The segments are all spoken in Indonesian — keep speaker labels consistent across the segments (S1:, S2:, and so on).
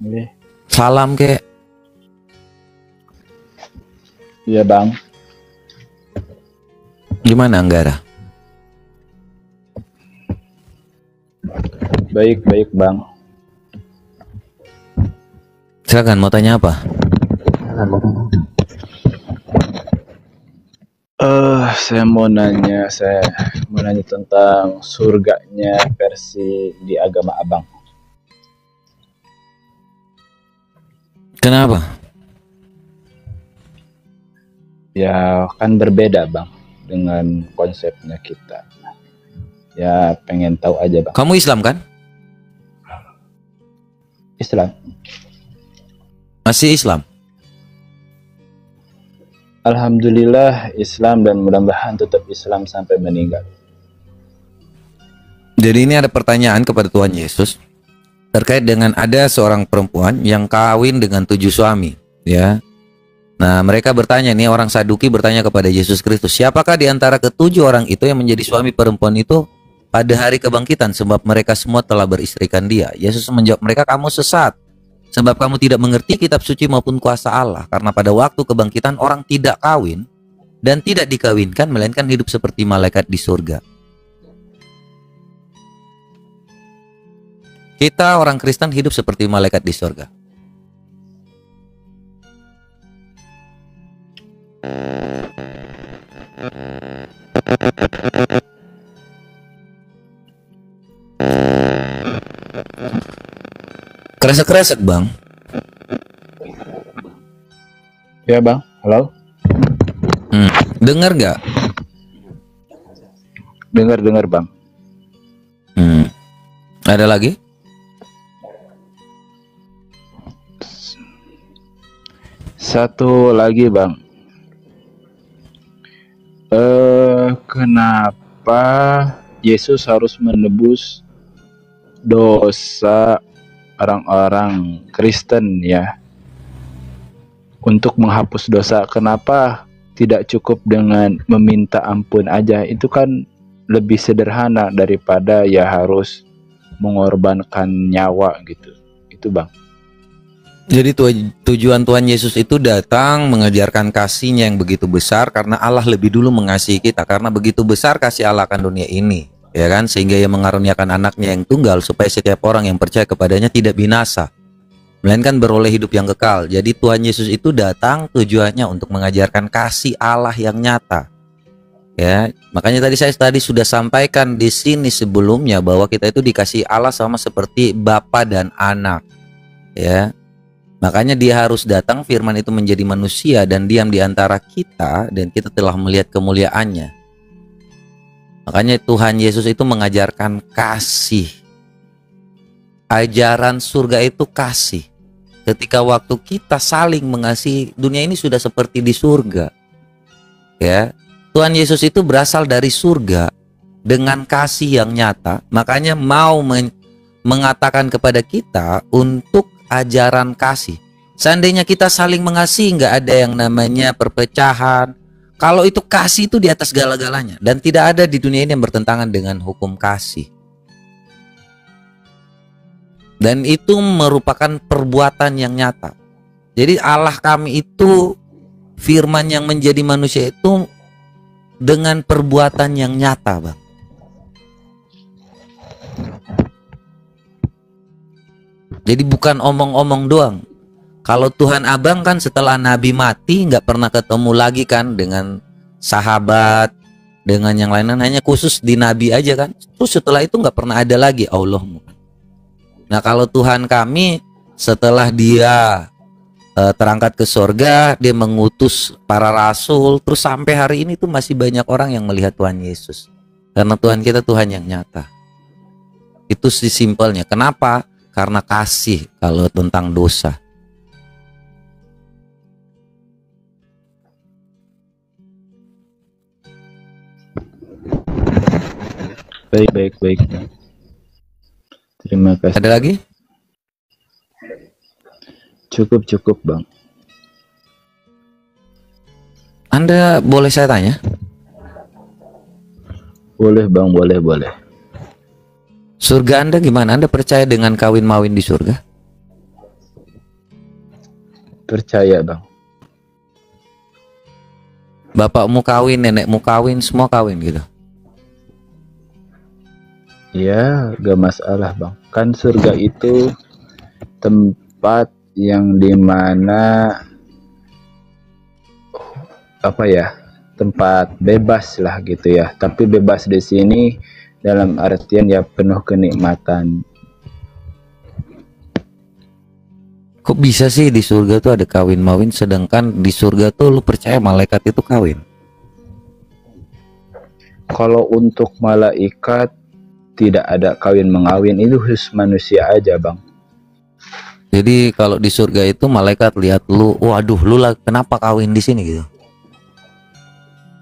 S1: Boleh.
S2: Salam kek.
S1: Iya bang.
S2: Gimana Anggara?
S1: Baik bang.
S2: Silakan, mau tanya apa?
S1: Saya mau nanya tentang surganya versi di agama abang.
S2: Kenapa?
S1: Ya kan berbeda bang dengan konsepnya kita. Ya pengen tahu aja bang.
S2: Kamu Islam kan?
S1: Islam.
S2: Masih Islam?
S1: Alhamdulillah Islam, dan mudah-mudahan tetap Islam sampai meninggal.
S2: Jadi ini ada pertanyaan kepada Tuhan Yesus terkait dengan ada seorang perempuan yang kawin dengan 7 suami, ya. Nah, mereka bertanya, nih orang Saduki bertanya kepada Yesus Kristus, siapakah di antara ke-7 orang itu yang menjadi suami perempuan itu pada hari kebangkitan, sebab mereka semua telah beristrikan dia. Yesus menjawab mereka, kamu sesat, sebab kamu tidak mengerti kitab suci maupun kuasa Allah, karena pada waktu kebangkitan orang tidak kawin dan tidak dikawinkan, melainkan hidup seperti malaikat di surga. Kita orang Kristen hidup seperti malaikat di surga. Kresek-kresek bang.
S1: Ya bang, halo.
S2: Dengar nggak?
S1: Dengar bang.
S2: Ada lagi?
S1: Satu lagi bang. Kenapa Yesus harus menebus dosa orang-orang Kristen ya, untuk menghapus dosa? Kenapa tidak cukup dengan meminta ampun aja? Itu kan lebih sederhana daripada ya harus mengorbankan nyawa gitu. Itu bang.
S2: Jadi tujuan Tuhan Yesus itu datang mengajarkan kasih-Nya yang begitu besar, karena Allah lebih dulu mengasihi kita. Karena begitu besar kasih Allah akan dunia ini, ya kan, sehingga Ia mengaruniakan anaknya yang tunggal supaya setiap orang yang percaya kepadanya tidak binasa, melainkan beroleh hidup yang kekal. Jadi Tuhan Yesus itu datang tujuannya untuk mengajarkan kasih Allah yang nyata. Ya, makanya saya sudah sampaikan di sini sebelumnya bahwa kita itu dikasih Allah sama seperti bapa dan anak. Ya. Makanya Dia harus datang, firman itu menjadi manusia dan diam di antara kita, dan kita telah melihat kemuliaannya. Makanya Tuhan Yesus itu mengajarkan kasih. Ajaran surga itu kasih. Ketika waktu kita saling mengasihi, dunia ini sudah seperti di surga. Ya, Tuhan Yesus itu berasal dari surga dengan kasih yang nyata. Makanya mau mengatakan kepada kita untuk ajaran kasih. Seandainya kita saling mengasihi, nggak ada yang namanya perpecahan. Kalau itu kasih itu di atas segala-galanya, dan tidak ada di dunia ini yang bertentangan dengan hukum kasih. Dan itu merupakan perbuatan yang nyata. Jadi Allah kami itu, firman yang menjadi manusia itu dengan perbuatan yang nyata, Bang. Jadi bukan omong-omong doang. Kalau Tuhan Abang kan setelah Nabi mati nggak pernah ketemu lagi kan dengan sahabat, dengan yang lain, hanya khusus di Nabi aja kan. Terus setelah itu nggak pernah ada lagi Allahmu. Nah kalau Tuhan kami setelah Dia terangkat ke surga, Dia mengutus para rasul, terus sampai hari ini tuh masih banyak orang yang melihat Tuhan Yesus. Karena Tuhan kita Tuhan yang nyata. Itu sih simpelnya. Kenapa? Karena kasih. Kalau tentang dosa,
S1: baik. Terima kasih.
S2: ada lagi?
S1: Cukup Bang.
S2: Anda boleh saya tanya?
S1: Boleh Bang, boleh.
S2: Surga Anda gimana? Anda percaya dengan kawin mawin di surga?
S1: percaya bang.
S2: Bapakmu kawin, nenekmu kawin, semua kawin gitu.
S1: Ya, gak masalah bang. Kan surga itu tempat yang dimana apa ya, tempat bebas lah gitu ya. Tapi bebas di sini dalam artian ya penuh kenikmatan.
S2: Kok bisa sih di surga tuh ada kawin mawin, sedangkan di surga tuh lu percaya malaikat itu kawin?
S1: Kalau untuk malaikat tidak ada kawin mengawin, itu khusus manusia aja bang.
S2: Jadi kalau di surga itu malaikat lihat lu, waduh lu lah kenapa kawin di sini gitu?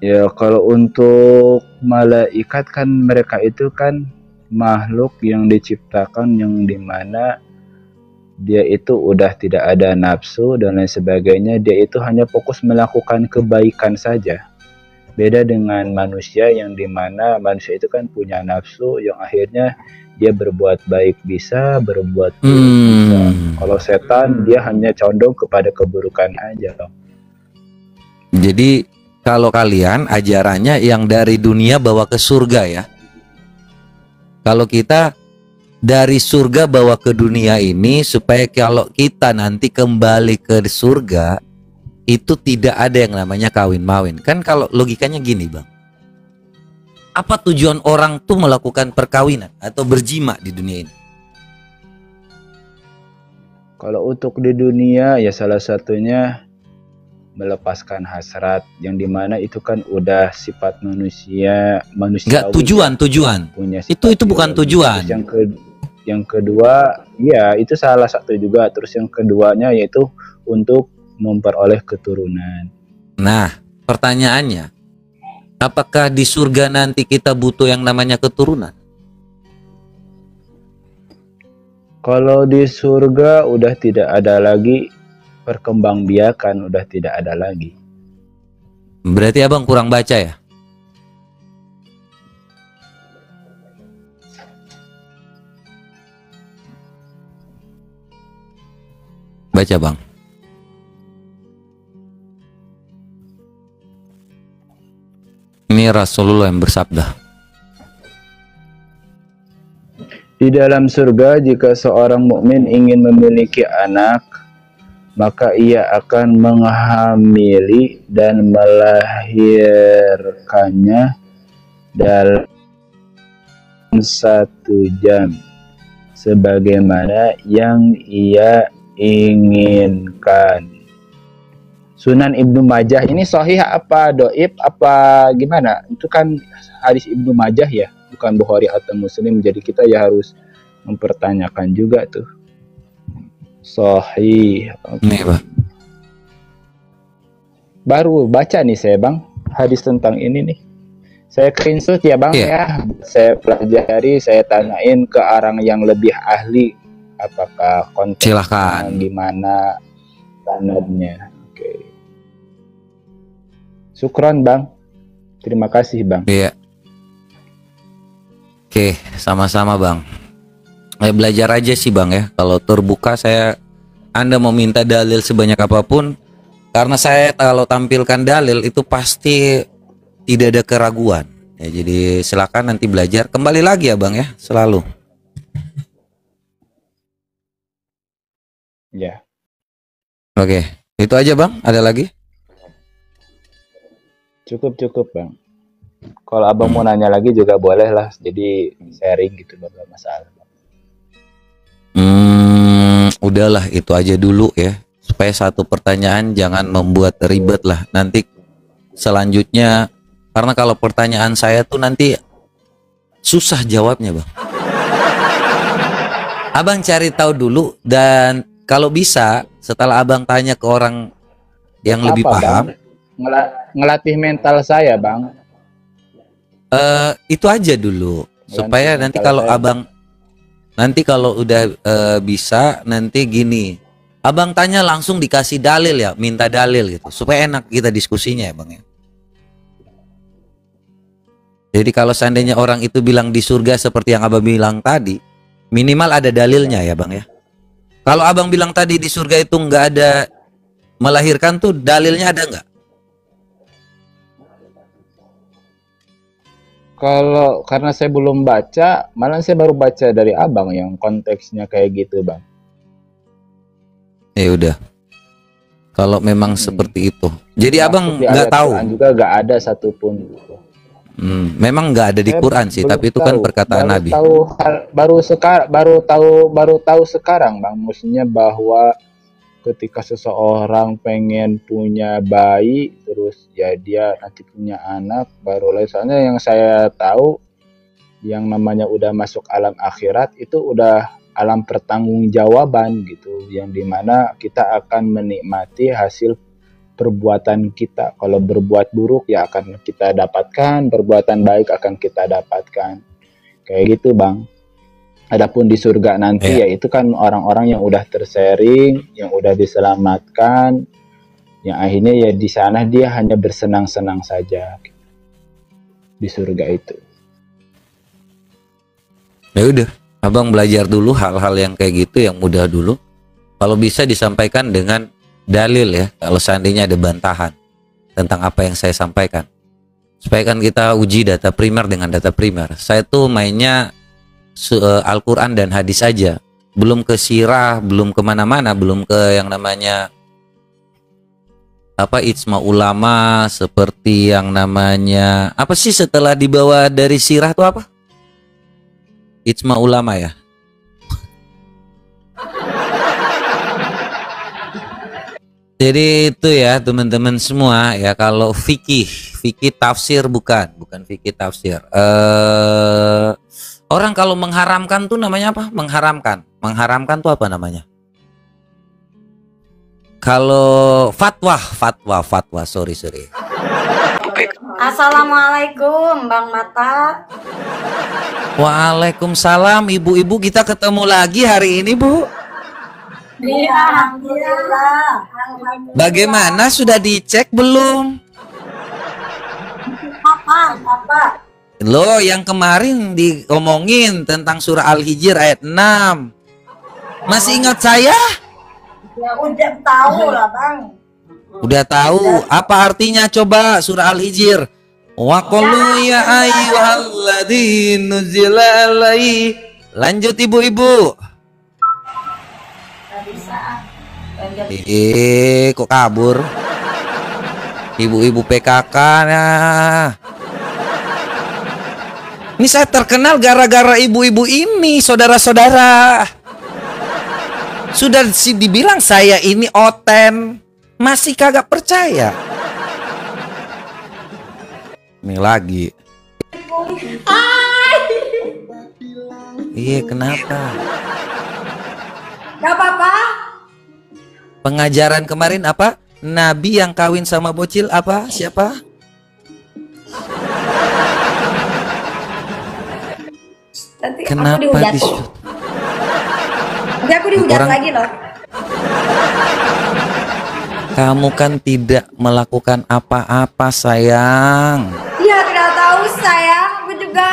S1: Ya kalau untuk malaikat kan mereka itu kan makhluk yang diciptakan yang dimana dia itu udah tidak ada nafsu dan lain sebagainya. Dia itu hanya fokus melakukan kebaikan saja. Beda dengan manusia yang dimana manusia itu kan punya nafsu yang akhirnya dia berbuat baik bisa, berbuat buruk bisa. Kalau setan dia hanya condong kepada keburukan aja.
S2: Jadi kalau kalian ajarannya yang dari dunia bawa ke surga ya. Kalau kita dari surga bawa ke dunia ini supaya kalau kita nanti kembali ke surga itu tidak ada yang namanya kawin mawin. Kan kalau logikanya gini bang, apa tujuan orang tuh melakukan perkawinan atau berjima di dunia ini?
S1: Kalau untuk di dunia ya salah satunya melepaskan hasrat yang dimana itu kan udah sifat manusia.
S2: Enggak, tujuan
S1: punya
S2: itu bukan tujuan.
S1: Yang kedua ya itu salah satu juga. Terus yang keduanya yaitu untuk memperoleh keturunan.
S2: Nah, pertanyaannya, apakah di surga nanti kita butuh yang namanya keturunan?
S1: Kalau di surga udah tidak ada lagi perkembangbiakan, udah tidak ada lagi.
S2: Berarti abang kurang baca ya? Baca bang. Ini Rasulullah yang bersabda.
S1: Di dalam surga jika seorang mukmin ingin memiliki anak, maka ia akan menghamili dan melahirkannya dalam 1 jam sebagaimana yang ia inginkan. Sunan Ibnu Majah ini sahih apa doib apa gimana? Itu kan hadis Ibnu Majah ya, bukan Bukhari atau Muslim. Jadi kita ya harus mempertanyakan juga tuh. Sahih.
S2: Nih bang.
S1: Baru baca nih saya bang hadis tentang ini nih. Saya screenshot ya bang ya. Saya pelajari, saya tanyain ke orang yang lebih ahli. Apakah konteksnya gimana sanadnya. Oke. Syukron bang. Terima kasih bang.
S2: Iya. Oke, sama-sama bang. Belajar aja sih bang ya. Kalau terbuka Anda mau minta dalil sebanyak apapun, karena saya kalau tampilkan dalil itu pasti tidak ada keraguan. Ya, jadi silakan nanti belajar. Kembali lagi ya bang ya, selalu.
S1: Ya.
S2: Oke, itu aja bang. Ada lagi?
S1: Cukup bang. Kalau abang mau nanya lagi juga boleh lah. Jadi sharing gitu, gak masalah.
S2: Udahlah itu aja dulu ya. Supaya satu pertanyaan jangan membuat ribet lah. Nanti selanjutnya, karena kalau pertanyaan saya tuh nanti susah jawabnya bang. Abang cari tahu dulu, dan kalau bisa setelah abang tanya ke orang yang lebih paham,
S1: ngelatih mental saya bang.
S2: Itu aja dulu supaya nanti kalau abang kalau udah bisa nanti gini, abang tanya langsung dikasih dalil ya, minta dalil gitu supaya enak kita diskusinya ya bang ya. Jadi kalau seandainya orang itu bilang di surga seperti yang abang bilang tadi, minimal ada dalilnya ya bang ya. Kalau abang bilang tadi di surga itu nggak ada melahirkan tuh dalilnya ada nggak?
S1: Kalau karena saya belum baca, malah saya baru baca dari abang yang konteksnya kayak gitu, bang.
S2: Ya udah. Kalau memang seperti itu, jadi abang
S1: Di
S2: nggak
S1: ayat
S2: tahu.
S1: Quran juga nggak ada satupun. Gitu.
S2: Memang nggak ada di
S1: Saya
S2: Quran sih,
S1: belum
S2: tapi itu kan
S1: tahu.
S2: perkataan
S1: Baru
S2: Nabi.
S1: baru tahu sekarang, bang. Maksudnya bahwa ketika seseorang pengen punya bayi, terus ya dia nanti punya anak, baru soalnya yang saya tahu yang namanya udah masuk alam akhirat itu udah alam pertanggungjawaban gitu, yang dimana kita akan menikmati hasil perbuatan kita. Kalau berbuat buruk ya akan kita dapatkan, perbuatan baik akan kita dapatkan. Kayak gitu, bang. Adapun di surga nanti ya itu kan orang-orang yang udah tersering, yang udah diselamatkan, yang akhirnya ya di sana dia hanya bersenang-senang saja di surga itu.
S2: Ya udah, abang belajar dulu hal-hal yang kayak gitu yang mudah dulu. Kalau bisa disampaikan dengan dalil ya. Kalau seandainya ada bantahan tentang apa yang saya sampaikan, supaya kan kita uji data primer dengan data primer. Saya tuh mainnya Al-Quran dan hadis aja, belum ke sirah, belum kemana-mana, belum ke yang namanya apa ijma ulama, seperti yang namanya apa sih setelah dibawa dari sirah tuh apa? Ijma ulama ya. Jadi itu ya teman-teman semua ya, kalau fikih tafsir bukan fikih tafsir. Orang kalau mengharamkan tuh namanya apa? Mengharamkan tuh apa namanya? Kalau fatwa, sorry.
S3: Assalamualaikum Bang Mata.
S2: Waalaikumsalam ibu-ibu, kita ketemu lagi hari ini, Bu.
S3: Iya, alhamdulillah.
S2: Bagaimana, sudah dicek belum?
S3: Apa?
S2: Loh, yang kemarin diomongin tentang surah Al-Hijr ayat 6. Masih ingat saya?
S3: Ya udah tahu lah, Bang.
S2: Udah tahu. Apa artinya coba surah Al-Hijr? Wa qalu ya ayyuhalladzina nuzila alaihi. Lanjut ibu-ibu. Kok kabur? Ibu-ibu PKK nah. Ini saya terkenal gara-gara ibu-ibu ini, saudara-saudara. Sudah dibilang saya ini oten, masih kagak percaya. Ini lagi. Iya, kenapa?
S3: Gak apa-apa.
S2: Pengajaran kemarin apa? Nabi yang kawin sama bocil apa? Siapa?
S3: Nanti
S2: Kenapa
S3: aku dihujat. Nanti aku dihujat lagi loh.
S2: Kamu kan tidak melakukan apa-apa, sayang.
S3: Iya, tidak tahu sayang. Aku juga.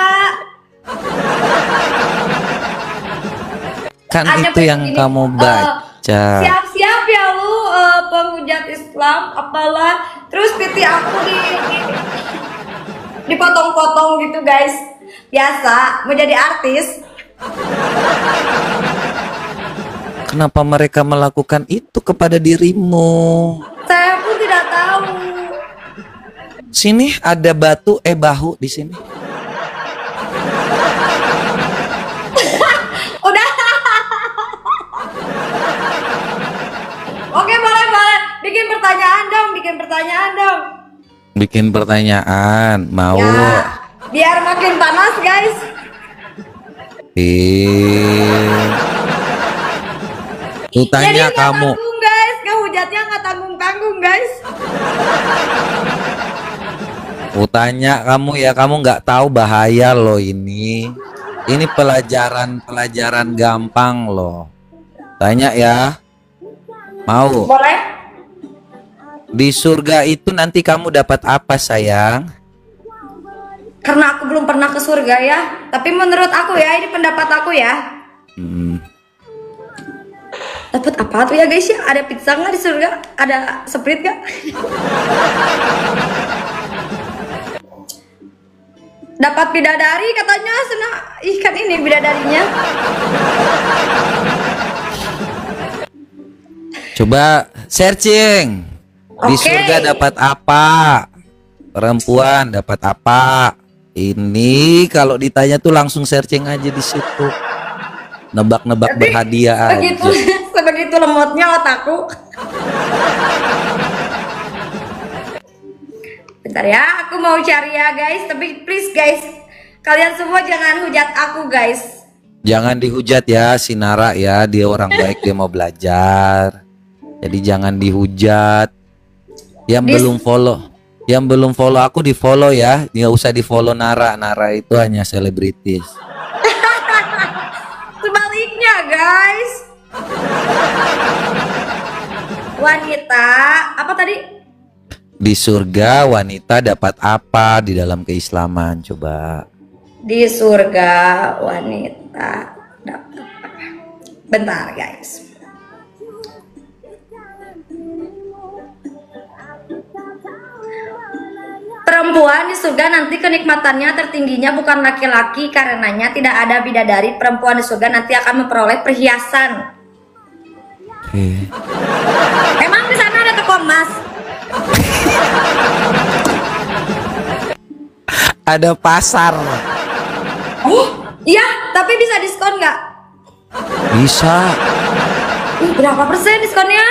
S2: Kan
S3: Hanya
S2: itu yang
S3: begini,
S2: kamu baca.
S3: Siap-siap ya lu penghujat Islam apalah. Terus piti aku dipotong-potong gitu guys. Biasa mau jadi artis.
S2: Kenapa mereka melakukan itu kepada dirimu?
S3: Saya pun tidak tahu.
S2: Sini ada batu bahu di sini.
S3: Udah. Oke, boleh. Bikin pertanyaan dong.
S2: Bikin pertanyaan, mau?
S3: Ya, biar makin panas, guys.
S2: Tuh tanya
S3: Jadi
S2: kamu.
S3: Tanggung, guys. Hujatnya nggak tanggung-tanggung, guys.
S2: Tanya kamu ya, kamu nggak tahu bahaya loh ini. Ini pelajaran gampang loh. Tanya ya. Mau?
S3: Boleh?
S2: Di surga itu nanti kamu dapat apa, sayang?
S3: Karena aku belum pernah ke surga ya. Tapi menurut aku ya, ini pendapat aku ya. Dapat apa tuh ya guys ya? Ada pizza nggak di surga? Ada Sprite nggak? Dapat bidadari katanya, senang ikan ini bidadarinya.
S2: Coba searching. Di
S3: Oke.
S2: surga dapat apa? Perempuan dapat apa? Ini kalau ditanya tuh langsung searching aja di situ. Nebak-nebak
S3: Tapi
S2: berhadiah
S3: begitu,
S2: aja.
S3: sebegitu lemotnya otakku. Bentar ya, aku mau cari ya guys. Tapi please guys, kalian semua jangan hujat aku guys.
S2: Jangan dihujat ya si Nara ya, dia orang baik, dia mau belajar. Jadi jangan dihujat. Yang belum follow aku di follow ya. Nggak usah di follow Nara. Nara itu hanya selebritis.
S3: Sebaliknya guys. Wanita, apa tadi?
S2: Di surga wanita dapat apa di dalam keislaman? Coba.
S3: Di surga wanita dapat apa? Bentar guys. Perempuan di surga nanti kenikmatannya tertingginya bukan laki-laki, karenanya tidak ada bidadari. Perempuan di surga nanti akan memperoleh perhiasan. Emang di sana ada toko emas?
S2: Ada pasar.
S3: Oh, iya, tapi bisa diskon nggak?
S2: Bisa.
S3: Berapa persen diskonnya?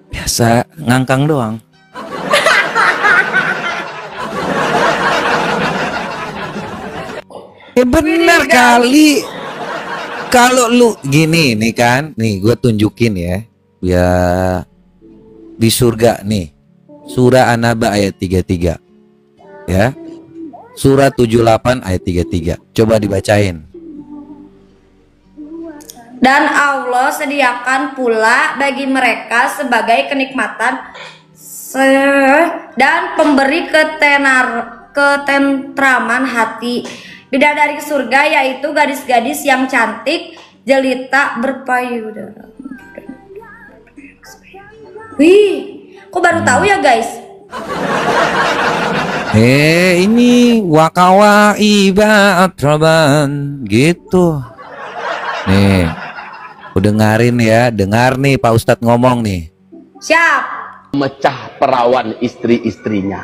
S2: Biasa ngangkang doang. Bener kali. Kalau lu gini nih kan, nih gue tunjukin ya. Ya di surga nih. Surah An-Naba ayat 33. Ya. Surah 78 ayat 33. Coba dibacain.
S3: Dan Allah sediakan pula bagi mereka sebagai kenikmatan dan pemberi ketentraman hati. Bidadari surga yaitu gadis-gadis yang cantik, jelita, berpayudara. Wih, kok baru tahu ya guys?
S2: Ini wakawa iba atraban gitu. Nih, aku dengarin ya, dengar nih Pak Ustadz ngomong nih.
S3: Siap.
S4: Mecah perawan istri-istrinya.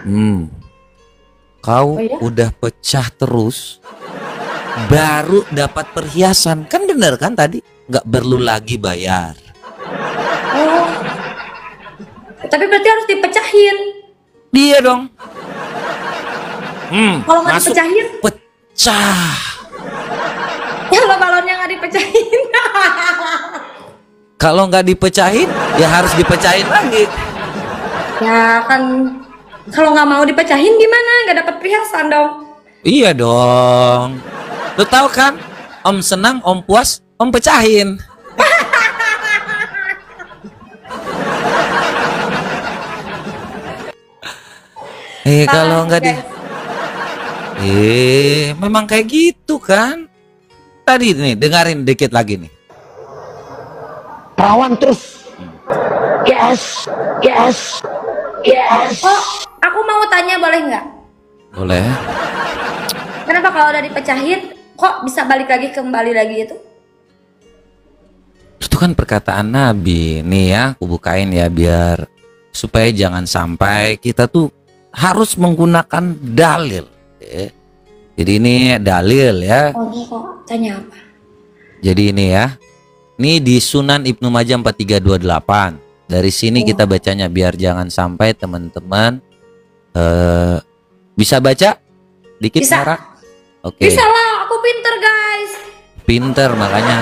S2: Kau
S3: Oh ya?
S2: udah pecah terus, baru dapat perhiasan. Kan bener kan tadi? Nggak perlu lagi bayar.
S3: Oh. Tapi berarti harus dipecahin.
S2: Dia dong.
S3: Kalau nggak
S2: Masuk
S3: dipecahin,
S2: pecah.
S3: kalau balonnya nggak dipecahin.
S2: Kalau nggak dipecahin, ya harus dipecahin lagi.
S3: Ya kan, kalau nggak mau dipecahin gimana? Nggak dapat perhiasan dong.
S2: Iya dong. Lu tahu kan? Om senang, om puas, om pecahin. Kalau nggak di, memang kayak gitu kan? Tadi nih, dengerin dikit lagi nih.
S4: Perawan terus. Yes, yes, yes.
S3: Oh, aku mau tanya boleh nggak?
S2: Boleh.
S3: Kenapa kalau udah dipecahin, kok bisa balik lagi kembali lagi itu?
S2: Itu kan perkataan Nabi. Nih ya, aku bukain ya biar supaya jangan sampai kita tuh harus menggunakan dalil. Jadi ini dalil ya.
S3: Oh, kok tanya apa?
S2: Jadi ini ya. Ini di Sunan Ibnu Majah 4328. Dari sini kita bacanya biar jangan sampai teman-teman bisa baca dikit
S3: Bisa.
S2: Nara? Oke.
S3: Bisa lah, aku pinter guys.
S2: Pinter makanya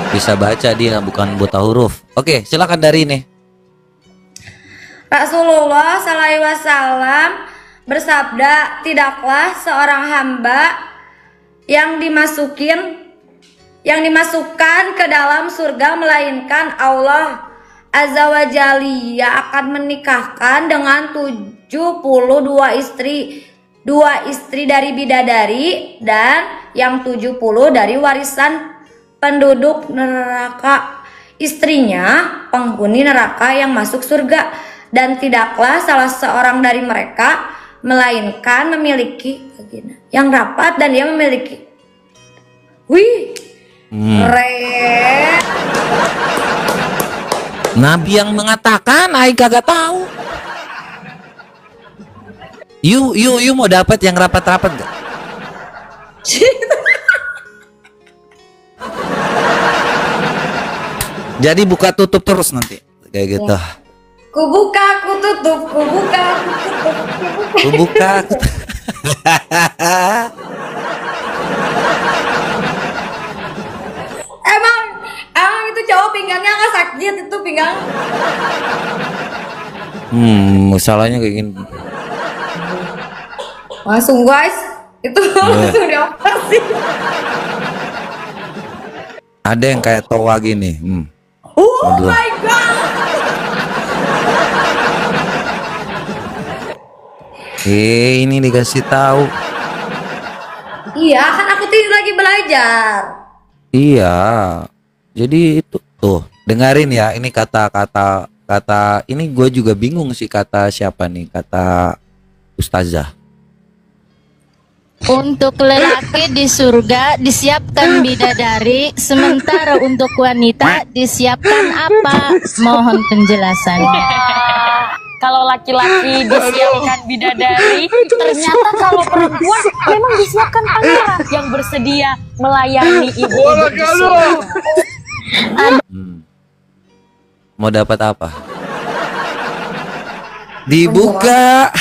S2: bisa baca dia bukan buta huruf. Oke, silakan dari ini.
S3: Rasulullah SAW bersabda, tidaklah seorang hamba yang dimasukkan ke dalam surga melainkan Allah Azza wa Jalla akan menikahkan dengan 72 istri, 2 istri dari bidadari dan yang 70 dari warisan penduduk neraka, istrinya penghuni neraka yang masuk surga, dan tidaklah salah seorang dari mereka melainkan memiliki vagina yang rapat dan dia memiliki. Wih, keren.
S2: Nabi yang mengatakan, Ai kagak tahu. You mau dapat yang rapat-rapat gak? Jadi buka tutup terus nanti kayak gitu.
S3: Ku buka, ku tutup, ku buka, ku tutup,
S2: Ku buka.
S3: Emang itu cowok pinggangnya nggak sakit itu pinggang?
S2: Masalahnya kayak gini.
S3: Langsung guys, itu langsung dioperasi.
S2: Ada yang kayak toa gini.
S3: Oh
S2: Aduh.
S3: my god.
S2: Ini dikasih tahu.
S3: Iya, kan aku tuh lagi belajar.
S2: Iya. Jadi itu tuh, dengerin ya. Ini kata ini gue juga bingung sih, kata siapa nih? Kata Ustazah.
S5: Untuk lelaki di surga disiapkan bidadari, sementara untuk wanita disiapkan apa? Mohon penjelasannya.
S6: Kalau laki-laki disiapkan bidadari, ternyata kalau perempuan memang disiapkan pangeran yang bersedia melayani ibu-ibu di surga.
S2: Mau dapat apa? Dibuka,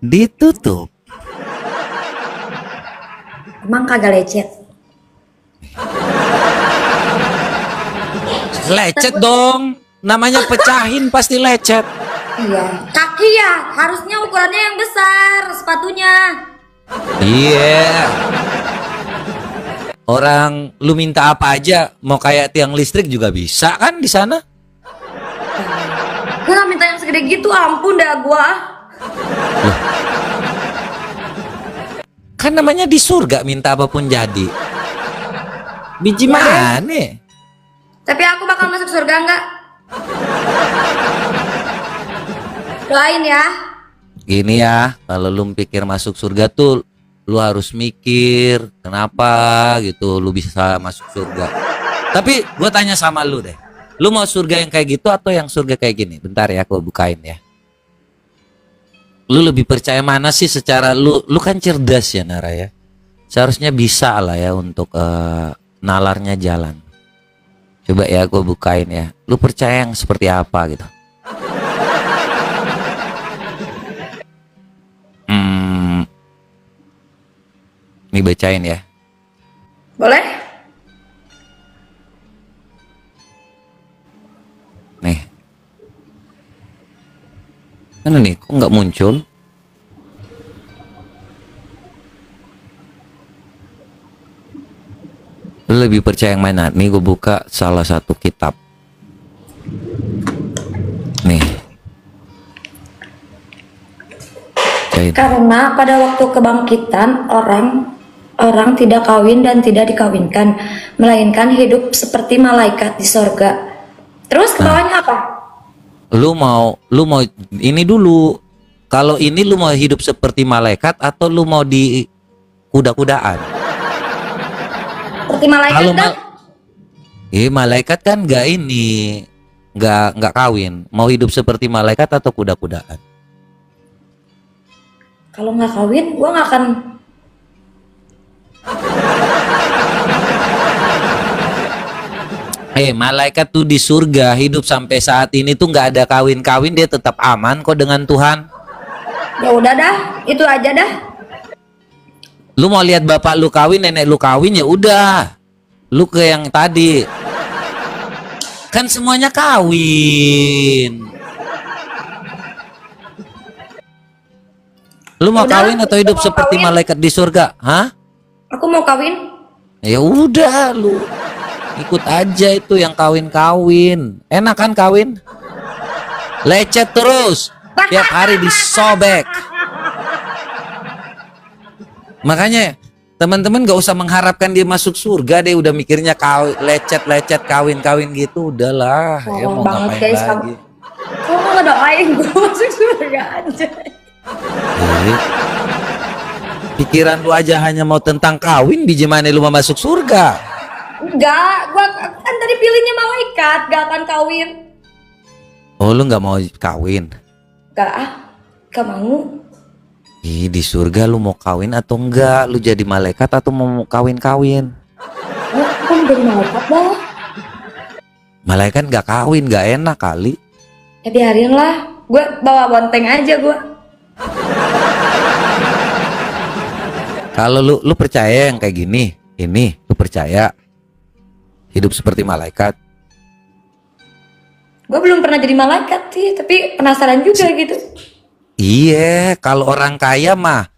S2: ditutup.
S3: Emang kagak lecet?
S2: Lecet dong. Namanya pecahin pasti lecet.
S3: Iya. Kaki ya, harusnya ukurannya yang besar sepatunya.
S2: Iya. Orang lu minta apa aja, mau kayak tiang listrik juga bisa kan di sana?
S3: Gue gak minta yang segede gitu, ampun dah gua.
S2: Kan namanya di surga minta apapun jadi. Biji mana?
S3: Tapi aku bakal masuk surga enggak? Doain ya.
S2: Gini ya, kalau lu pikir masuk surga tuh lu harus mikir kenapa gitu lu bisa masuk surga. Tapi gue tanya sama lu deh, lu mau surga yang kayak gitu atau yang surga kayak gini? Bentar ya, aku bukain ya. Lu lebih percaya mana sih secara lu kan cerdas ya Nara ya. Seharusnya bisa lah ya untuk nalarnya jalan. Coba ya gue bukain ya. Lu percaya yang seperti apa gitu? Ini bacain ya.
S3: Boleh?
S2: Nih. Mana nih? Kok nggak muncul? Lu lebih percaya yang mana? Nih gue buka salah satu kitab. Nih. Bacain.
S3: Karena pada waktu kebangkitan orang tidak kawin dan tidak dikawinkan, melainkan hidup seperti malaikat di sorga. Terus ke bawahnya apa?
S2: Lu mau ini dulu. Kalau ini lu mau hidup seperti malaikat atau lu mau di kuda-kudaan?
S3: Seperti malaikat
S2: Kalau
S3: dah.
S2: malaikat kan nggak kawin. Mau hidup seperti malaikat atau kuda-kudaan?
S3: Kalau nggak kawin, gua nggak akan.
S2: Malaikat tuh di surga hidup sampai saat ini tuh nggak ada kawin-kawin, dia tetap aman kok dengan Tuhan.
S3: Ya udah dah, itu aja dah.
S2: Lu mau lihat bapak lu kawin, nenek lu kawin, ya udah. Lu ke yang tadi. Kan semuanya kawin. Lu mau
S3: Udah,
S2: kawin atau hidup
S3: aku mau
S2: seperti
S3: kawin.
S2: malaikat di surga? Hah?
S3: Aku mau kawin.
S2: Ya udah lu ikut aja itu yang kawin-kawin. Enak kan kawin? Lecet terus. Tiap hari disobek. Makanya Teman-teman gak usah mengharapkan dia masuk surga deh, udah mikirnya lecet-lecet kawin-kawin gitu, udahlah. Ya
S3: Tolong
S2: mau
S3: banget
S2: ngapain
S3: guys,
S2: lagi?
S3: kamu ngedoain gue masuk surga aja.
S2: Eh, pikiran lu aja hanya mau tentang kawin, biji mana lu mau masuk surga?
S3: Enggak, gua kan tadi pilihnya malaikat, gak akan kawin.
S2: Oh, lu nggak mau kawin?
S3: Gak mau.
S2: Ih, di surga lu mau kawin atau enggak? Lu jadi malaikat atau mau kawin-kawin?
S3: Aku mau jadi malaikat dah.
S2: Malaikat nggak kawin, nggak enak kali.
S3: Ya biarin lah, gue bawa bonteng aja gue.
S2: Kalau lu percaya yang kayak gini, ini lu percaya hidup seperti malaikat?
S3: Gue belum pernah jadi malaikat sih, tapi penasaran juga gitu.
S2: Iya, kalau orang kaya mah,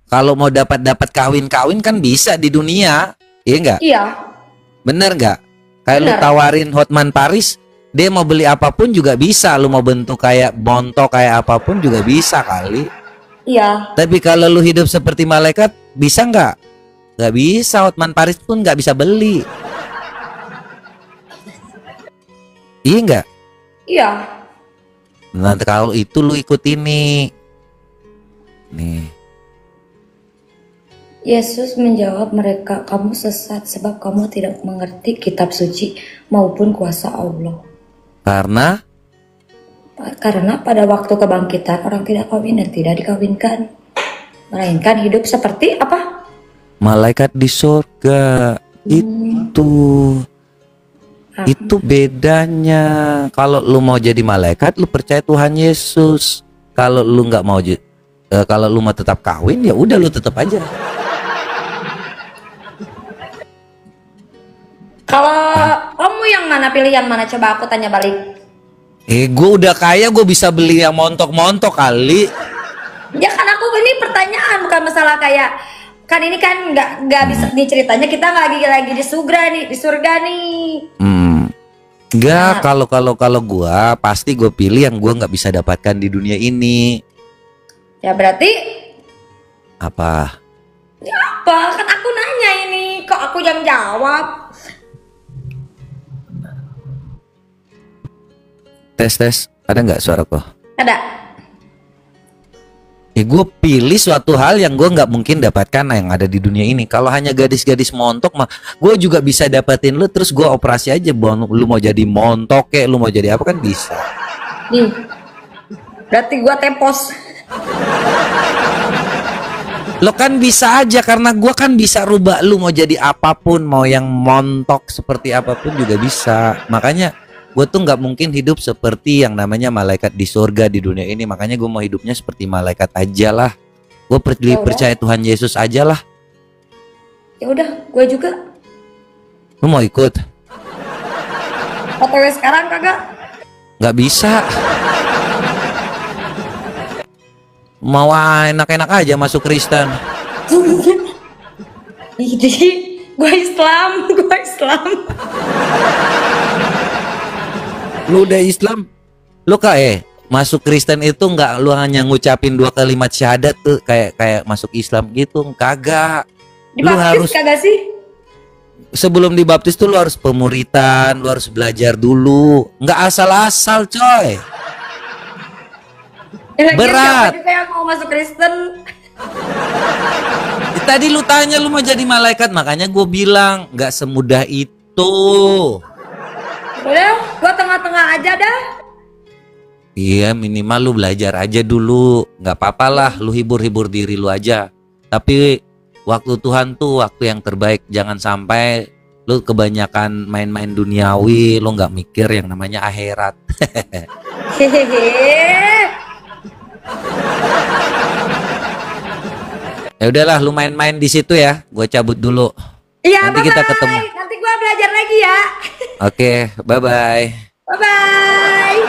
S2: kalau mau dapat kawin-kawin kan bisa di dunia, iya nggak?
S3: Iya.
S2: Bener nggak? Kayak lu
S3: Bener.
S2: tawarin Hotman Paris, dia mau beli apapun juga bisa. Lu mau bentuk kayak montok kayak apapun juga bisa kali.
S3: Iya.
S2: Tapi kalau lu hidup seperti malaikat, bisa nggak? Nggak bisa. Hotman Paris pun nggak bisa beli. Iya nggak?
S3: Iya.
S2: Nanti kalau itu lu ikut ini. Nih.
S3: Yesus menjawab mereka, kamu sesat sebab kamu tidak mengerti kitab suci maupun kuasa Allah. Karena pada waktu kebangkitan orang tidak kawin dan tidak dikawinkan, melainkan hidup seperti apa?
S2: Malaikat di surga. Itu bedanya. Kalau lu mau jadi malaikat, lu percaya Tuhan Yesus. Kalau lu nggak mau, kalau lu mau tetap kawin, ya udah lu tetap aja.
S3: Kalau kamu yang mana, pilihan mana? Coba aku tanya balik.
S2: Gue udah kaya, gue bisa beli yang montok-montok kali.
S3: Ya kan aku ini pertanyaan, bukan masalah kayak kan ini kan nggak bisa nih ceritanya, kita lagi di surga nih.
S2: Enggak, kalau gua pasti gue pilih yang gua nggak bisa dapatkan di dunia ini.
S3: Ya berarti
S2: Apa?
S3: ya apa? Kan aku nanya ini, kok aku yang jawab?
S2: Tes, ada nggak suaraku?
S3: Ada.
S2: Gue pilih suatu hal yang gue nggak mungkin dapatkan yang ada di dunia ini. Kalau hanya gadis-gadis montok mah, gue juga bisa dapetin lu. Terus gue operasi aja, lu mau jadi montok kayak, lu mau jadi apa kan bisa.
S3: Nih, berarti gua tepos.
S2: Lo kan bisa aja, karena gue kan bisa rubah lu mau jadi apapun, mau yang montok seperti apapun juga bisa. Makanya gue tuh nggak mungkin hidup seperti yang namanya malaikat di surga di dunia ini. Makanya gue mau hidupnya seperti malaikat aja lah. Gue percaya Tuhan Yesus aja lah.
S3: Ya udah, gua juga.
S2: Lu mau ikut?
S3: OTW sekarang kagak?
S2: Nggak bisa. Mau enak-enak aja masuk Kristen.
S3: Ini gua Islam.
S2: Lu udah Islam, lu masuk Kristen itu nggak lu hanya ngucapin 2 kalimat syahadat tuh kayak masuk Islam gitu, kagak. Lu harus
S3: kagak sih?
S2: sebelum dibaptis tuh lu harus pemuritan, lu harus belajar dulu, nggak asal-asal coy. Berat.
S3: Saya mau masuk Kristen.
S2: Tadi lu tanya lu mau jadi malaikat, makanya gue bilang nggak semudah itu.
S3: Udah, gua tengah-tengah aja dah.
S2: Iya, minimal lu belajar aja dulu. Nggak apa-apa lah, lu hibur-hibur diri lu aja. Tapi waktu Tuhan tuh waktu yang terbaik. Jangan sampai lu kebanyakan main-main duniawi, lu nggak mikir yang namanya akhirat.
S3: Hehehe.
S2: Ya udahlah, lu main-main di situ ya. Gue cabut dulu.
S3: Iya,
S2: Nanti kita ketemu.
S3: Nanti gua belajar lagi ya.
S2: Oke, bye-bye.
S3: Bye-bye.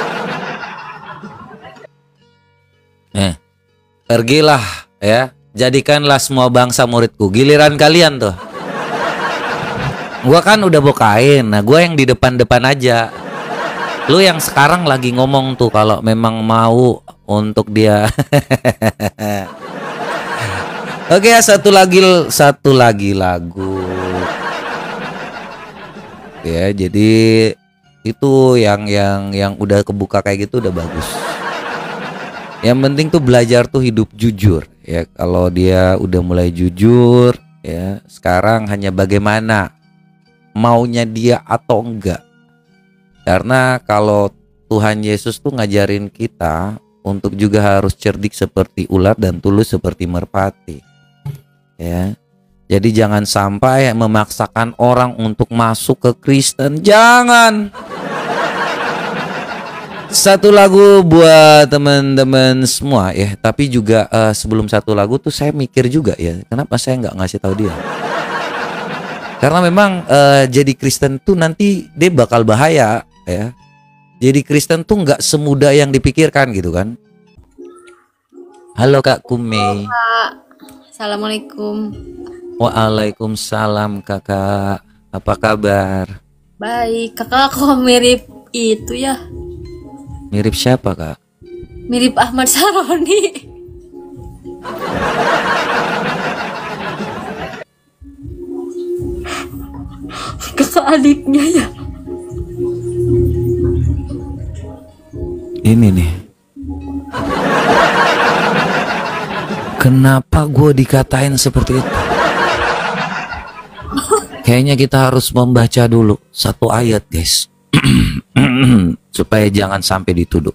S2: Pergilah ya. Jadikanlah semua bangsa muridku. Giliran kalian tuh. Gua kan udah bokain. Nah, gua yang di depan-depan aja. Lu yang sekarang lagi ngomong tuh kalau memang mau untuk dia Oke, satu lagi lagu. Ya, jadi itu yang udah kebuka kayak gitu udah bagus. Yang penting tuh belajar tuh hidup jujur ya. Kalau dia udah mulai jujur ya, sekarang hanya bagaimana maunya dia atau enggak. Karena kalau Tuhan Yesus tuh ngajarin kita untuk juga harus cerdik seperti ular dan tulus seperti merpati. Ya. Jadi jangan sampai memaksakan orang untuk masuk ke Kristen. Jangan. Satu lagu buat teman-teman semua ya. Tapi juga sebelum satu lagu tuh saya mikir juga ya, kenapa saya nggak ngasih tahu dia? Karena memang jadi Kristen tuh nanti dia bakal bahaya ya. Jadi Kristen tuh nggak semudah yang dipikirkan gitu kan. Halo Kak Kume.
S7: Kak. Assalamualaikum.
S2: Waalaikumsalam kakak. Apa kabar?
S7: Baik, kakak kok mirip itu ya?
S2: Mirip siapa kak?
S7: Mirip Ahmad Saroni. Kakak adiknya ya?
S2: Ini nih. Kenapa gue dikatain seperti itu? Kayaknya kita harus membaca dulu satu ayat guys. Supaya jangan sampai dituduh.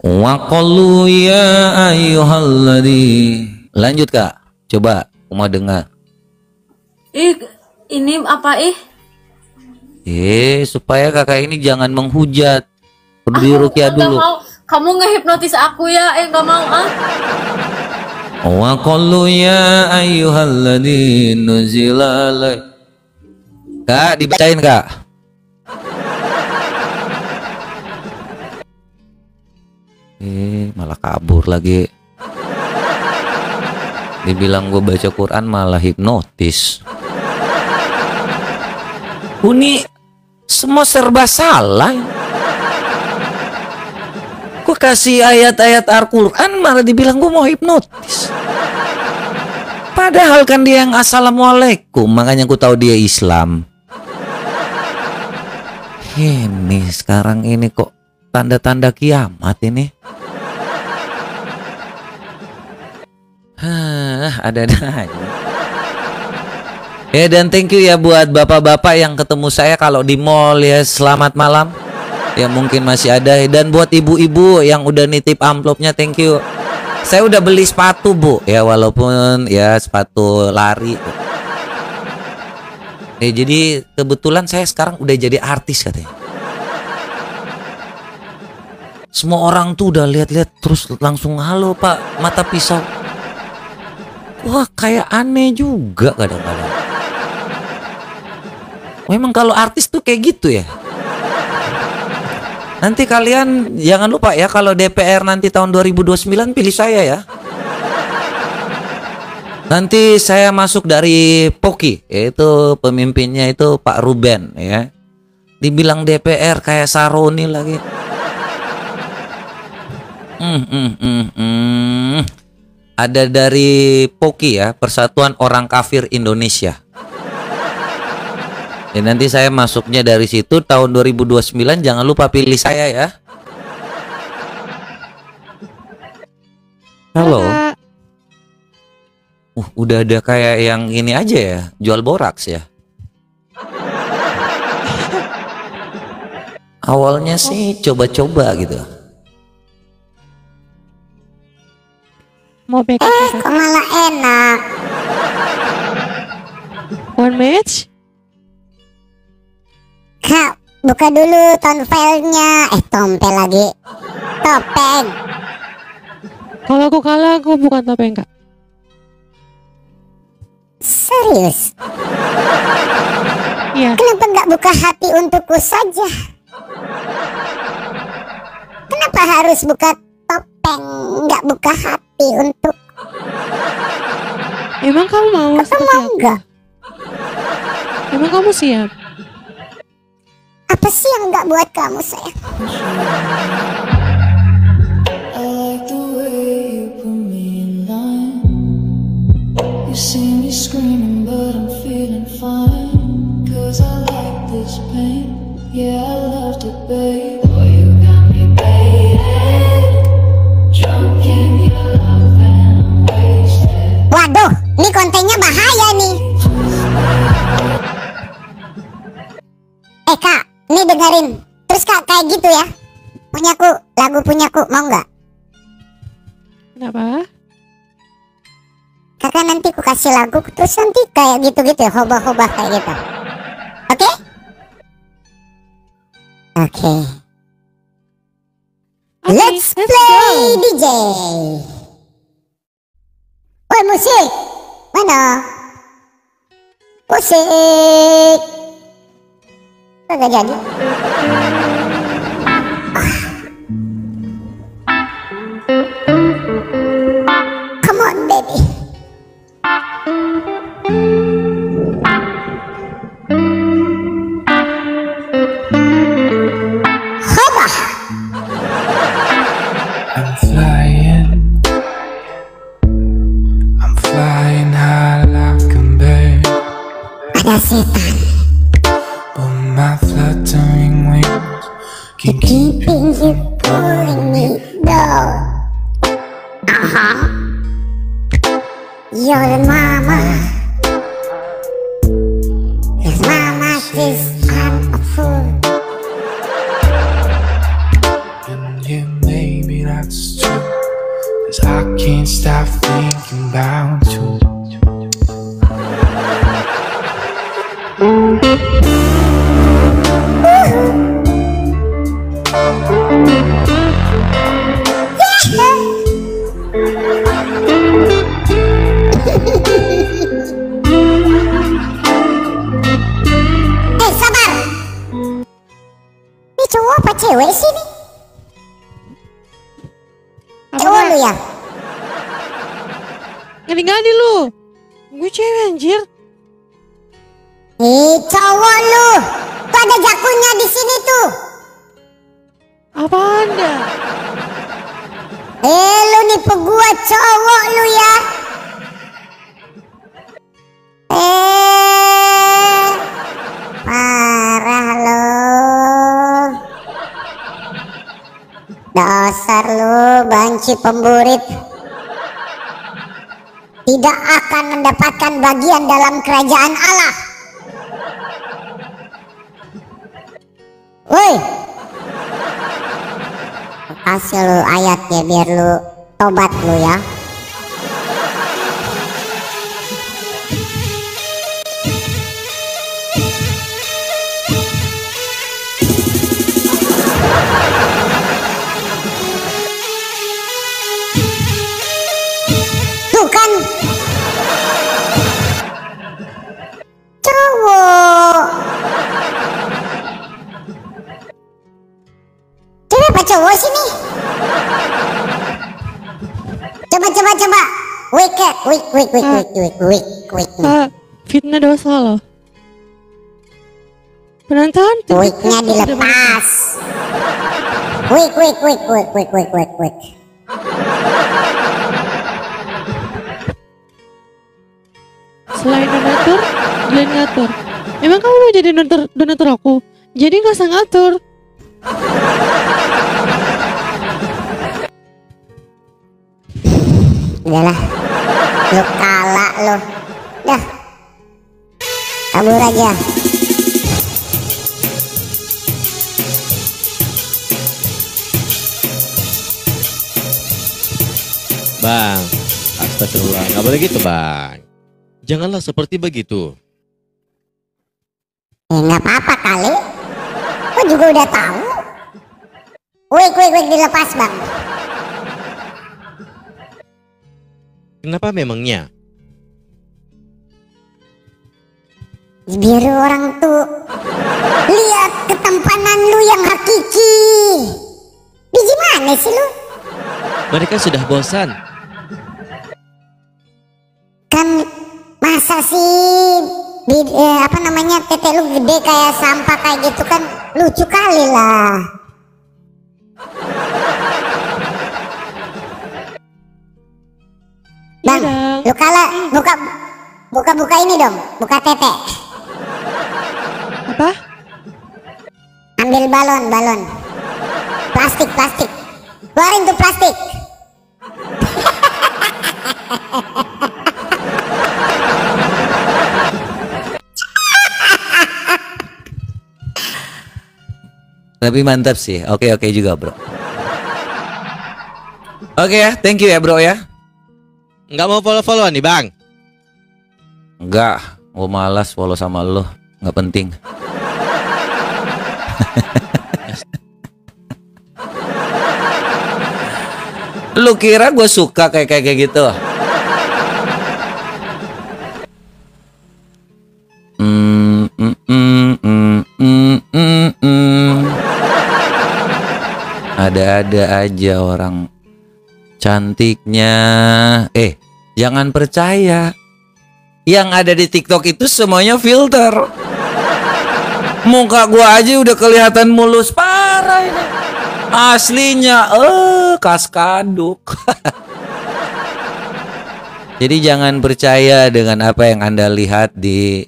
S2: Wa qalu ya ayyuhalladzi. Lanjut kak. Coba mau dengar.
S7: Ini apa
S2: Supaya kakak ini jangan menghujat. Perlu diruqyah dulu.
S7: Mau. Kamu ngehipnotis aku ya? Nggak mau ah.
S2: Wa qalu ya ayyuhalladzi nuzila alai. Kak, dibacain kak. Malah kabur lagi. Dibilang gue baca Quran malah hipnotis. Uni semua serba salah. Gue kasih ayat-ayat Al-Quran malah dibilang gue mau hipnotis. Padahal kan dia yang assalamualaikum. Makanya gue tahu dia Islam. Ini sekarang ini kok tanda-tanda kiamat ini. Ada-ada aja. Ya dan thank you ya buat bapak-bapak yang ketemu saya kalau di mall ya. Selamat malam. Ya mungkin masih ada. Dan buat ibu-ibu yang udah nitip amplopnya, thank you. Saya udah beli sepatu bu. Ya walaupun ya sepatu lari. Jadi kebetulan saya sekarang udah jadi artis katanya. Semua orang tuh udah lihat-lihat terus langsung halo pak mata pisau. Wah kayak aneh juga kadang-kadang. Memang kalau artis tuh kayak gitu ya. Nanti kalian jangan lupa ya kalau DPR nanti tahun 2029 pilih saya ya. Nanti saya masuk dari Poki, yaitu pemimpinnya itu Pak Ruben ya. Dibilang DPR kayak Saroni lagi. Ada dari Poki ya, Persatuan Orang Kafir Indonesia. Ya, nanti saya masuknya dari situ tahun 2029, jangan lupa pilih saya ya. Halo. Udah ada kayak yang ini aja ya, jual boraks ya. Awalnya sih coba-coba gitu.
S8: Mau backup
S9: kok malah enak.
S8: one match?
S9: Kak, buka dulu tonfelnya. Tompel lagi. Topeng.
S8: Kalau aku kalah, aku bukan topeng kak.
S9: Serius?
S8: Iya.
S9: Kenapa nggak buka hati untukku saja? Kenapa harus buka topeng, nggak buka hati untuk?
S8: Emang kamu mau?
S9: Kamu mau nggak?
S8: Emang kamu siap?
S9: Apa sih yang nggak buat kamu sayang? Waduh, ini kontennya bahaya nih. Kak, ini dengerin. Terus Kak kayak gitu ya. Punyaku, lagu punyaku, mau nggak?
S8: Kenapa?
S9: Kakak nanti ku kasih lagu, terus nanti kayak gitu-gitu ya, hobah-hobah kayak gitu. Oke? Oke. Let's play DJ. Woi musik, mana? Musik. Kagak jadi. Come on baby. Hobah.
S10: I'm flying high like a bird.
S9: Ada setan.
S10: But my fluttering wings can keep
S9: Keeping you pulling me down. Your mama. Your mama says I'm a fool.
S10: And yeah, maybe that's true, 'cause I can't stop thinking about you.
S9: Sabar. Ini cowok apa cewek sih nih? Cowok lu ya?
S8: Ngadi-ngadi lu. Gue cewek anjir.
S9: Ih, cowok lu. Tuh ada jakunya di sini tuh.
S8: Apaan dah?
S9: Lu nipu gua cowok lu ya. Parah lu. Dasar lu banci pemburit. Tidak akan mendapatkan bagian dalam kerajaan Allah. Woi. Kasih lu ayat ya biar lu tobat lu ya. Tuh kan cowok. Cewek apa cowok sih nih? Coba. Wik.
S8: Fitnah dosa loh. Penonton
S9: Wiknya dilepas. Wik.
S8: Selain donatur, Glenn ngatur. Emang kamu mau jadi donatur aku? Jadi gak usah ngatur.
S9: Udahlah, lu kalah lu. Dah, kabur aja.
S11: Bang, astagfirullah, nggak boleh gitu bang. Janganlah seperti begitu.
S9: Nggak apa-apa kali. Gua juga udah tahu. Wik dilepas bang.
S11: Kenapa memangnya?
S9: Biar orang tuh lihat ketampanan lu yang hakiki. Biji mana sih lu?
S11: Mereka sudah bosan.
S9: Kan masa sih tete lu gede kayak sampah kayak gitu kan lucu kali lah. Bang, lu kalah buka ini dong, buka tete.
S8: Apa?
S9: Ambil balon. Plastik. Keluarin tuh plastik.
S2: Tapi mantap sih. Oke juga, bro. Oke ya, thank you ya, bro ya.
S11: Nggak mau follow-followan nih, Bang?
S2: Enggak, gue malas follow sama lo. Nggak penting. Lu kira gue suka kayak gitu? Ada-ada aja orang cantiknya. Jangan percaya. Yang ada di TikTok itu semuanya filter. Muka gua aja udah kelihatan mulus parah ini. Aslinya kaskaduk. Jadi jangan percaya dengan apa yang Anda lihat di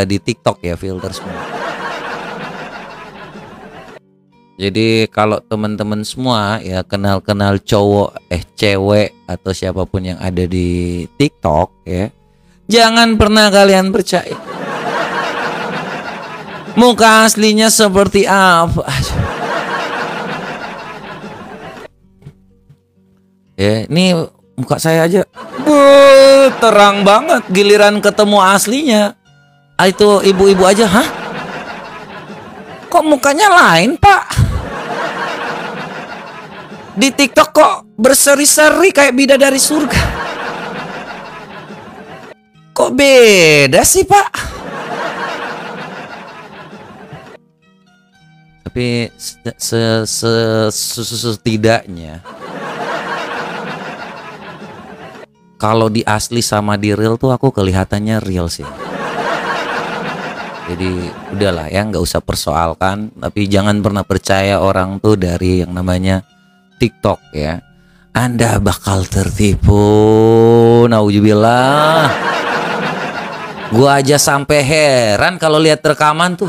S2: di TikTok ya, filter semua. Jadi kalau teman-teman semua ya kenal cowok, cewek atau siapapun yang ada di TikTok ya, jangan pernah kalian percaya. Muka aslinya seperti apa? Ya, ini muka saya aja terang banget, giliran ketemu aslinya. Itu ibu-ibu aja, hah? Kok mukanya lain, Pak? Di TikTok kok berseri-seri kayak bidadari surga. Kok beda sih, Pak? Tapi setidaknya kalau di asli sama di real tuh aku kelihatannya real sih. Jadi udahlah ya, nggak usah persoalkan. Tapi jangan pernah percaya orang tuh dari yang namanya TikTok ya. Anda bakal tertipu. Nauzubillah. Gua aja sampai heran kalau lihat rekaman tuh,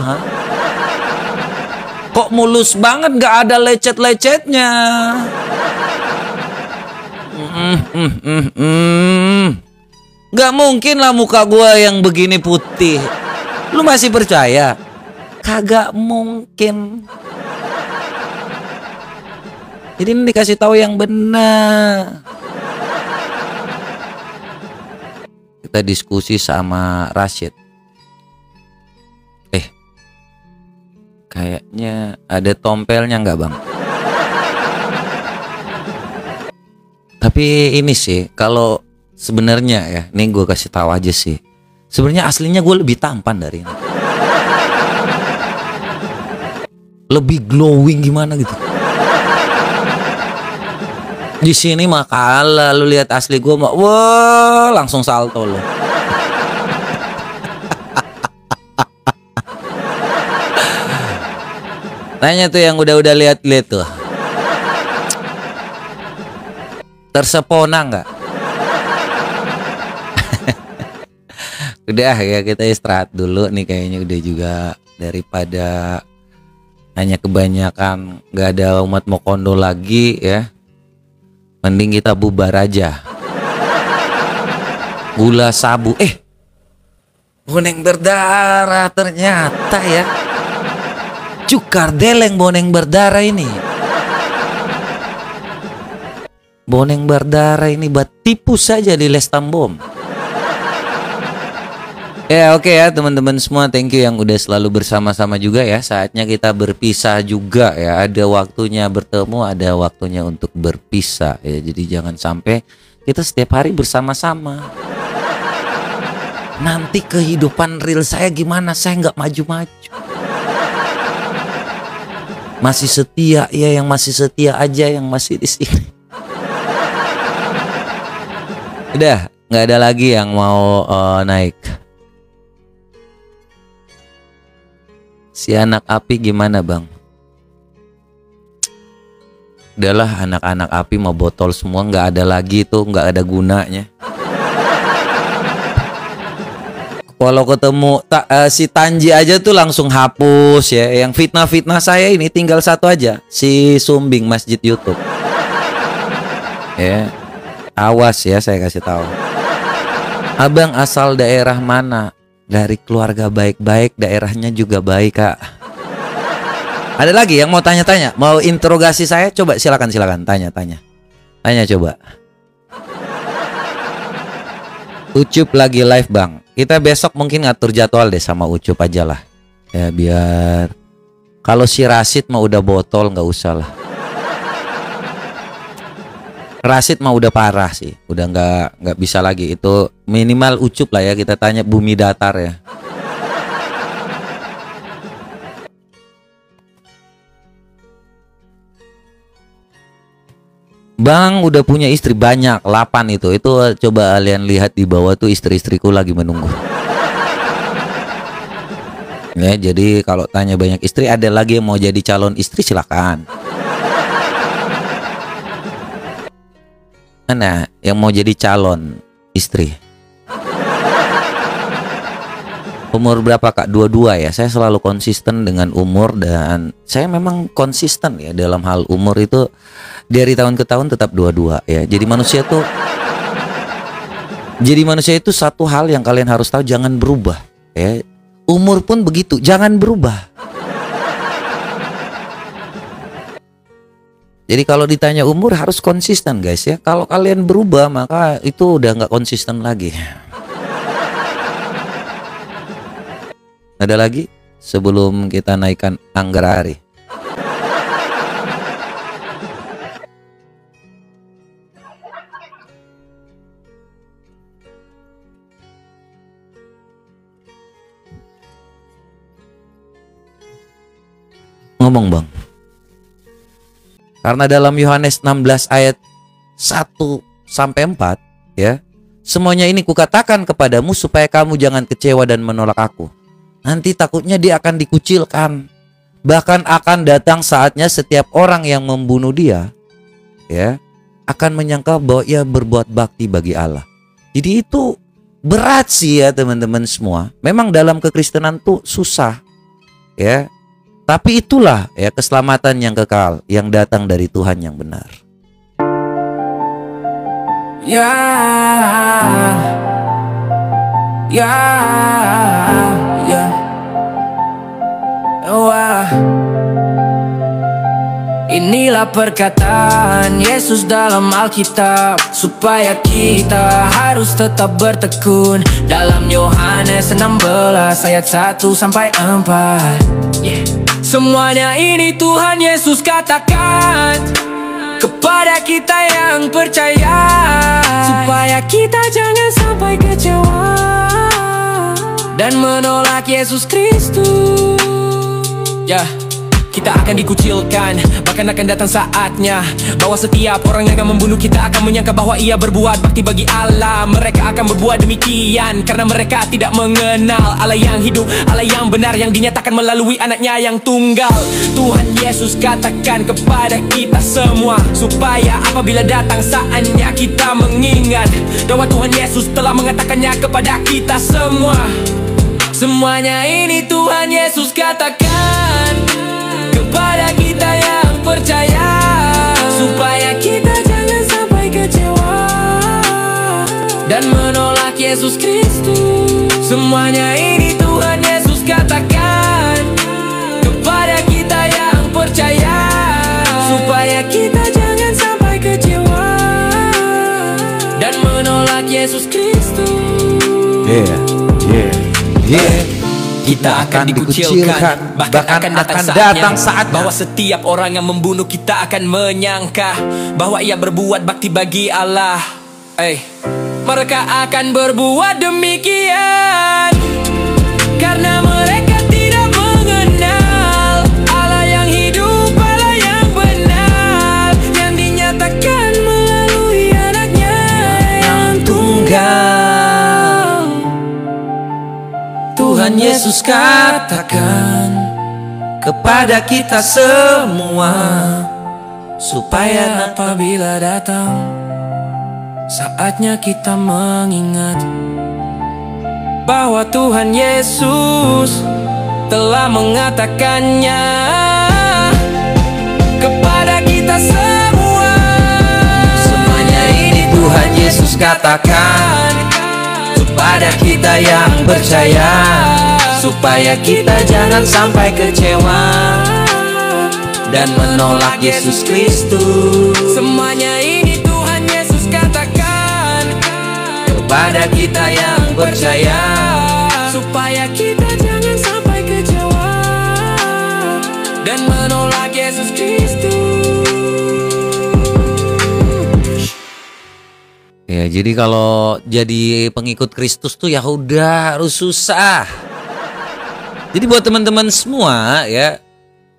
S2: kok mulus banget, nggak ada lecet-lecetnya. Nggak mungkin lah muka gua yang begini putih. Lu masih percaya? Kagak mungkin. Jadi ini dikasih tahu yang benar. Kita diskusi sama Rashid. Kayaknya ada tompelnya nggak, Bang? Tapi ini sih, kalau sebenarnya ya, nih gue kasih tahu aja sih. Sebenarnya aslinya gue lebih tampan dari ini. Lebih glowing gimana gitu. Di sini mah kalah, lu lihat asli gue mah, wah langsung salto lo. Tanya tuh yang udah lihat tuh. Tersepona nggak? Udah ya, kita istirahat dulu nih, kayaknya udah juga, daripada hanya kebanyakan nggak ada umat Mokondo lagi ya. Mending kita bubar aja. Gula sabu. Boneng berdarah ternyata ya. Cukar deleng boneng berdarah ini. Boneng berdarah ini buat tipu saja di Lestambom. Ya oke ya teman-teman semua, thank you yang udah selalu bersama-sama juga ya. Saatnya kita berpisah juga ya. Ada waktunya bertemu, ada waktunya untuk berpisah ya. Jadi jangan sampai kita setiap hari bersama-sama. Nanti kehidupan real saya gimana? Saya nggak maju-maju. Masih setia ya, yang masih setia aja yang masih di sini. Udah nggak ada lagi yang mau naik. Si anak api gimana, Bang? Udahlah, anak-anak api mau botol semua, nggak ada lagi tuh, nggak ada gunanya. Kalau ketemu si Tanji aja tuh langsung hapus ya. Yang fitnah-fitnah saya ini tinggal satu aja, si Sumbing Masjid YouTube. Ya, awas ya saya kasih tahu. Abang asal daerah mana? Dari keluarga baik-baik, daerahnya juga baik kak. Ada lagi yang mau tanya-tanya, mau interogasi saya? Coba silakan tanya coba. Ucup lagi live bang. Kita besok mungkin ngatur jadwal deh sama Ucup aja lah. Ya biar kalau si Rasid mah udah botol nggak usah lah. Rasid mah udah parah sih, udah nggak bisa lagi. Itu minimal Ucup lah ya, kita tanya bumi datar ya. Bang udah punya istri banyak, 8 itu coba kalian lihat di bawah tuh istri-istriku lagi menunggu. Ya jadi kalau tanya banyak istri, ada lagi yang mau jadi calon istri silakan. Mana yang mau jadi calon istri? Umur berapa kak? 22 ya. Saya selalu konsisten dengan umur dan saya memang konsisten ya dalam hal umur itu. Dari tahun ke tahun tetap 22 ya. Jadi manusia itu satu hal yang kalian harus tahu, jangan berubah ya. Umur pun begitu, jangan berubah. Jadi kalau ditanya umur harus konsisten guys ya. Kalau kalian berubah maka itu udah nggak konsisten lagi. Ada lagi sebelum kita naikkan Anggrari? Ngomong bang. Karena dalam Yohanes 16 ayat 1 sampai 4 ya, semuanya ini kukatakan kepadamu supaya kamu jangan kecewa dan menolak aku. Nanti takutnya dia akan dikucilkan. Bahkan akan datang saatnya setiap orang yang membunuh dia ya akan menyangka bahwa ia berbuat bakti bagi Allah. Jadi itu berat sih ya teman-teman semua. Memang dalam kekristenan tuh susah ya. Tapi itulah ya keselamatan yang kekal yang datang dari Tuhan yang benar.
S10: Ya, ya, ya. Wah. Inilah perkataan Yesus dalam Alkitab, supaya kita harus tetap bertekun. Dalam Yohanes 16 ayat 1 sampai 4 yeah. Semuanya ini Tuhan Yesus katakan kepada kita yang percaya, supaya kita jangan sampai kecewa dan menolak Yesus Kristus. Ya, kita akan dikucilkan, bahkan akan datang saatnya bahwa setiap orang yang akan membunuh kita akan menyangka bahwa ia berbuat bakti bagi Allah. Mereka akan berbuat demikian karena mereka tidak mengenal Allah yang hidup, Allah yang benar, yang dinyatakan melalui anaknya yang tunggal. Tuhan Yesus katakan kepada kita semua, supaya apabila datang saatnya kita mengingat bahwa Tuhan Yesus telah mengatakannya kepada kita semua. Semuanya ini Tuhan Yesus katakan kepada kita yang percaya, supaya kita jangan sampai kecewa dan menolak Yesus Kristus. Semuanya ini Tuhan Yesus katakan kepada kita yang percaya, supaya kita jangan sampai kecewa dan menolak Yesus Kristus. Kita akan dikucilkan, bahkan akan datang saat bahwa setiap orang yang membunuh kita akan menyangka bahwa ia berbuat bakti bagi Allah. Mereka akan berbuat demikian karena mereka tidak mengenal Allah yang hidup, Allah yang benar, yang dinyatakan melalui anaknya yang tunggal. Tuhan Yesus katakan kepada kita semua, supaya apabila datang saatnya kita mengingat bahwa Tuhan Yesus telah mengatakannya kepada kita semua. Semuanya ini Tuhan Yesus katakan kepada kita yang percaya, supaya kita jangan sampai kecewa dan menolak Yesus Kristus. Semuanya ini Tuhan Yesus katakan kepada kita yang percaya, supaya kita jangan sampai kecewa dan menolak Yesus Kristus.
S2: Ya, jadi kalau jadi pengikut Kristus tuh ya udah harus susah. Jadi buat teman-teman semua ya,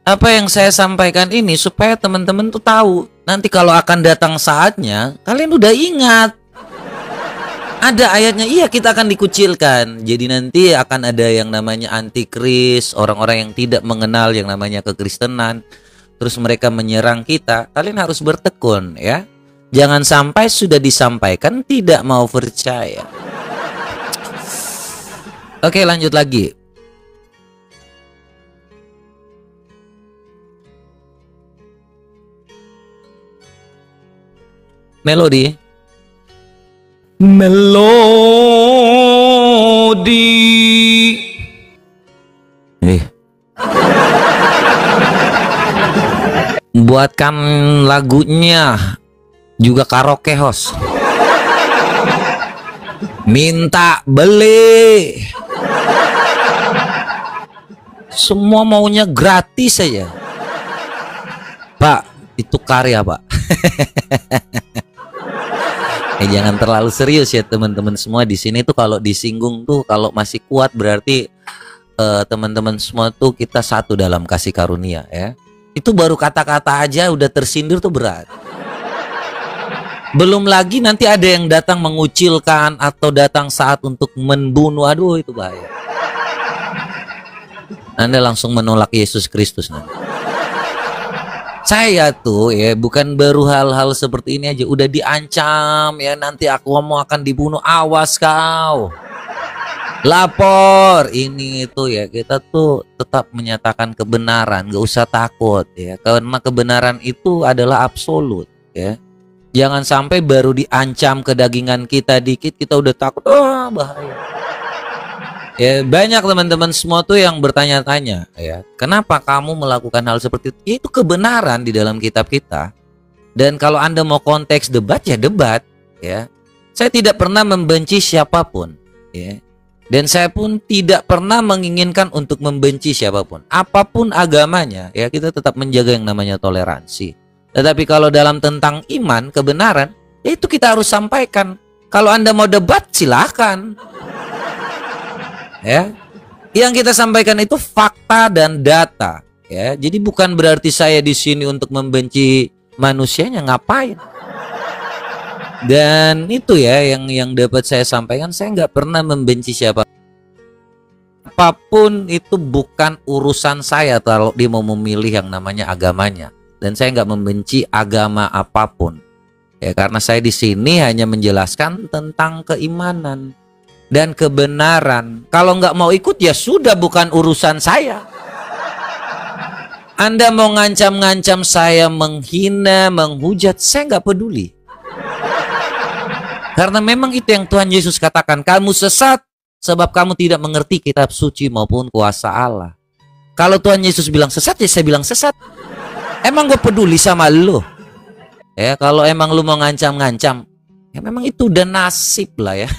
S2: apa yang saya sampaikan ini supaya teman-teman tuh tahu, nanti kalau akan datang saatnya, kalian udah ingat. Ada ayatnya, iya kita akan dikucilkan. Jadi nanti akan ada yang namanya antikris, orang-orang yang tidak mengenal yang namanya kekristenan. Terus mereka menyerang kita, kalian harus bertekun ya. Jangan sampai sudah disampaikan tidak mau percaya. Oke, lanjut lagi. Melodi. Buatkan lagunya juga karaoke host. Minta beli. Semua maunya gratis saja. Pak, itu karya, Pak. Jangan terlalu serius ya teman-teman semua di sini tuh, kalau disinggung tuh kalau masih kuat berarti teman-teman semua tuh kita satu dalam kasih karunia ya. Itu baru kata-kata aja udah tersindir tuh berat. Belum lagi nanti ada yang datang mengucilkan atau datang saat untuk membunuh. Aduh, itu bahaya. Anda langsung menolak Yesus Kristus nanti. Saya tuh ya bukan baru hal-hal seperti ini aja, udah diancam ya, nanti aku mau akan dibunuh, awas kau. Lapor ini itu ya, kita tuh tetap menyatakan kebenaran, gak usah takut ya, karena kebenaran itu adalah absolut ya. Jangan sampai baru diancam kedagingan kita dikit kita udah takut, oh bahaya. Ya, banyak teman-teman semua tuh yang bertanya-tanya ya, kenapa kamu melakukan hal seperti itu? Ya, itu kebenaran di dalam kitab kita. Dan kalau Anda mau konteks debat ya debat ya. Saya tidak pernah membenci siapapun ya. Dan saya pun tidak pernah menginginkan untuk membenci siapapun. Apapun agamanya ya, kita tetap menjaga yang namanya toleransi. Tetapi kalau dalam tentang iman, kebenaran, ya itu kita harus sampaikan. Kalau Anda mau debat silahkan. Ya, yang kita sampaikan itu fakta dan data. Ya, jadi bukan berarti saya di sini untuk membenci manusianya, ngapain? Dan itu ya yang dapat saya sampaikan, saya nggak pernah membenci siapa. Apapun itu bukan urusan saya kalau dia mau memilih yang namanya agamanya. Dan saya nggak membenci agama apapun. Ya, karena saya di sini hanya menjelaskan tentang keimanan dan kebenaran. Kalau nggak mau ikut ya sudah, bukan urusan saya. Anda mau ngancam-ngancam saya, menghina, menghujat, saya nggak peduli. Karena memang itu yang Tuhan Yesus katakan, kamu sesat sebab kamu tidak mengerti kitab suci maupun kuasa Allah. Kalau Tuhan Yesus bilang sesat ya saya bilang sesat. Emang gue peduli sama lu? Ya, kalau emang lu mau ngancam-ngancam, ya memang itu udah nasib lah ya.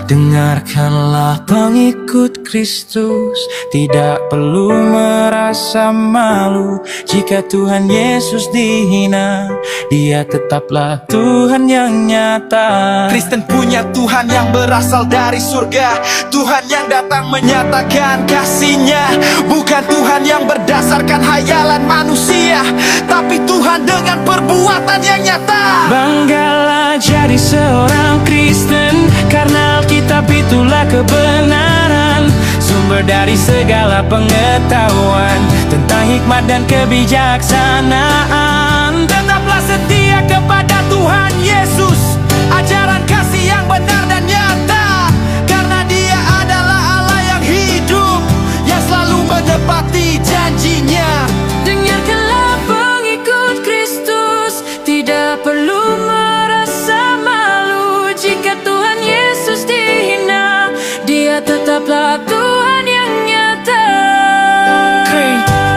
S10: Dengarkanlah pengikut Kristus, tidak perlu merasa malu. Jika Tuhan Yesus dihina, Dia tetaplah Tuhan yang nyata.
S12: Kristen punya Tuhan yang berasal dari surga, Tuhan yang datang menyatakan kasih-Nya. Bukan Tuhan yang berdasarkan hayalan manusia, tapi Tuhan dengan perbuatan yang nyata.
S10: Banggalah jadi seorang Kristen, karena Alkitab itulah kebenaran, sumber dari segala pengetahuan tentang hikmat dan kebijaksanaan.
S12: Tetaplah setia kepada Tuhan Yesus, ajaran kasih yang benar dan nyata, karena Dia adalah Allah yang hidup, yang selalu menepati janji-Nya.
S10: Dengarkanlah pengikut Kristus, tidak perlu merasa malu. Jika Tuhan Yesus dihina, Dia tetaplah Tuhan yang nyata.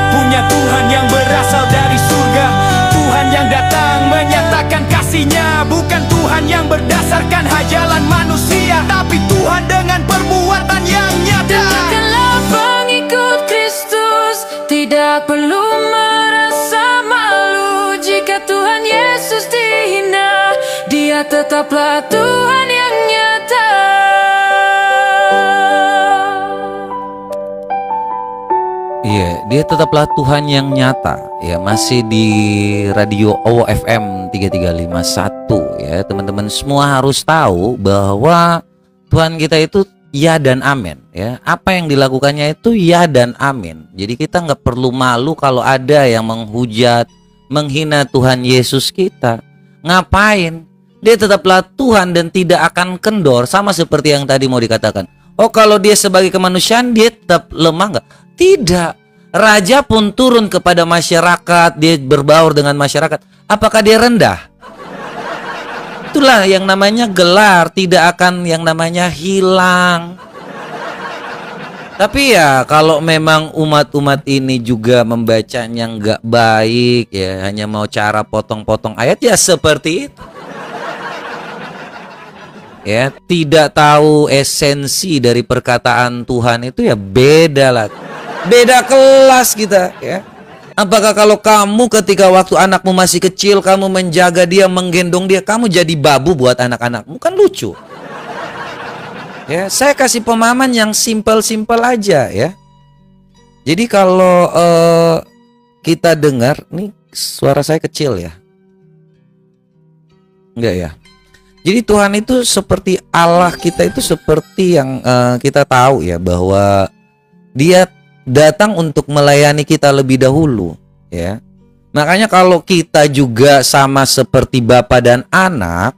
S12: Punya Tuhan yang berasal dari surga, Tuhan yang datang menyatakan kasih-Nya. Bukan Tuhan yang berdasarkan hayalan manusia, tapi Tuhan dengan perbuatan yang nyata.
S10: Dengarkanlah pengikut Kristus, tidak perlu merasa malu. Jika Tuhan Yesus dihina, Dia tetaplah Tuhan yang nyata.
S2: Iya, Dia tetaplah Tuhan yang nyata. Ya, masih di radio OWO FM 3351 ya. Teman-teman semua harus tahu bahwa Tuhan kita itu ya dan amin ya. Apa yang dilakukannya itu ya dan amin. Jadi kita nggak perlu malu kalau ada yang menghujat, menghina Tuhan Yesus kita. Ngapain? Dia tetaplah Tuhan dan tidak akan kendor, sama seperti yang tadi mau dikatakan. Oh, kalau Dia sebagai kemanusiaan Dia tetap lemah nggak? Tidak. Raja pun turun kepada masyarakat, Dia berbaur dengan masyarakat. Apakah Dia rendah? Itulah yang namanya gelar, tidak akan yang namanya hilang. Tapi ya kalau memang umat-umat ini juga membacanya nggak baik ya, hanya mau cara potong-potong ayat ya seperti itu. Ya, tidak tahu esensi dari perkataan Tuhan itu ya beda lah. Beda kelas kita ya. Apakah kalau kamu ketika waktu anakmu masih kecil, kamu menjaga dia, menggendong dia, kamu jadi babu buat anak-anakmu? Kan lucu. Ya, saya kasih pemahaman yang simpel-simpel aja ya. Jadi kalau kita dengar, nih suara saya kecil ya. Enggak ya. Jadi Tuhan itu seperti Allah kita itu seperti yang kita tahu ya, bahwa Dia datang untuk melayani kita lebih dahulu ya. Makanya kalau kita juga sama seperti Bapa dan anak,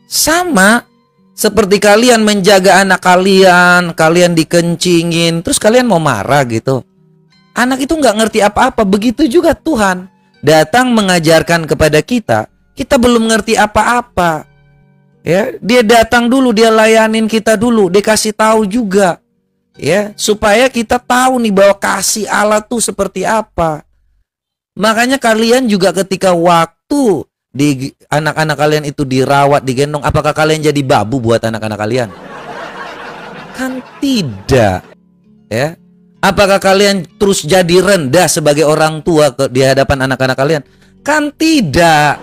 S2: sama seperti kalian menjaga anak kalian, kalian dikencingin, terus kalian mau marah gitu. Anak itu nggak ngerti apa-apa. Begitu juga Tuhan datang mengajarkan kepada kita, kita belum ngerti apa-apa. Ya, Dia datang dulu, Dia layanin kita dulu, Dia kasih tahu juga. Ya, supaya kita tahu nih bahwa kasih Allah tuh seperti apa. Makanya kalian juga ketika waktu di anak-anak kalian itu dirawat, digendong, apakah kalian jadi babu buat anak-anak kalian? Kan tidak. Ya. Apakah kalian terus jadi rendah sebagai orang tua di hadapan anak-anak kalian? Kan tidak.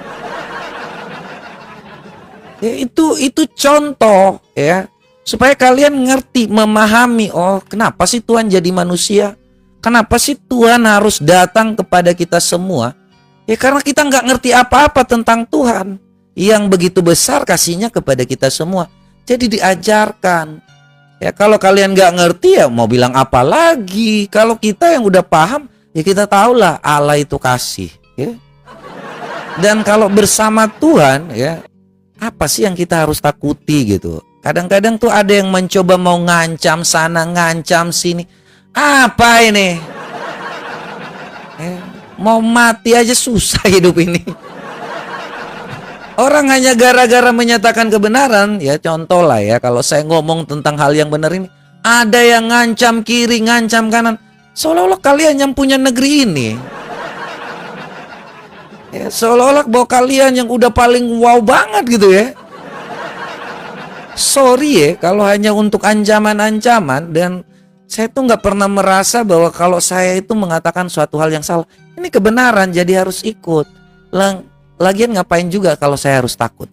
S2: Ya, itu contoh ya. Supaya kalian ngerti, memahami, oh kenapa sih Tuhan jadi manusia? Kenapa sih Tuhan harus datang kepada kita semua? Ya karena kita nggak ngerti apa-apa tentang Tuhan yang begitu besar kasihnya kepada kita semua. Jadi diajarkan. Ya kalau kalian nggak ngerti ya mau bilang apa lagi? Kalau kita yang udah paham, ya kita tahulah Allah itu kasih. Ya. Dan kalau bersama Tuhan, ya apa sih yang kita harus takuti gitu? Kadang-kadang tuh ada yang mencoba mau ngancam sana, ngancam sini. Apa ini? Mau mati aja susah hidup ini. Orang hanya gara-gara menyatakan kebenaran. Ya contoh lah ya, kalau saya ngomong tentang hal yang benar ini, ada yang ngancam kiri, ngancam kanan. Seolah-olah kalian yang punya negeri ini. Ya, seolah-olah bahwa kalian yang udah paling wow banget gitu ya. sorry ya kalau hanya untuk ancaman-ancaman, dan saya tuh nggak pernah merasa bahwa kalau saya itu mengatakan suatu hal yang salah. Ini kebenaran, jadi harus ikut. Lagian ngapain juga kalau saya harus takut?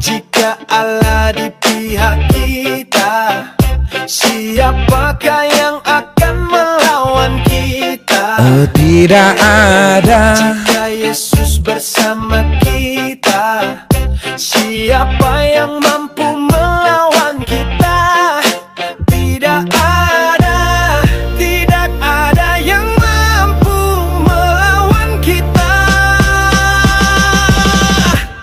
S12: Jika Allah di pihak kita, siapakah yang akan melawan kita?
S2: Oh, tidak ada.
S12: Jika Yesus bersama kita, siapa yang mampu melawan kita? Tidak ada yang mampu melawan kita.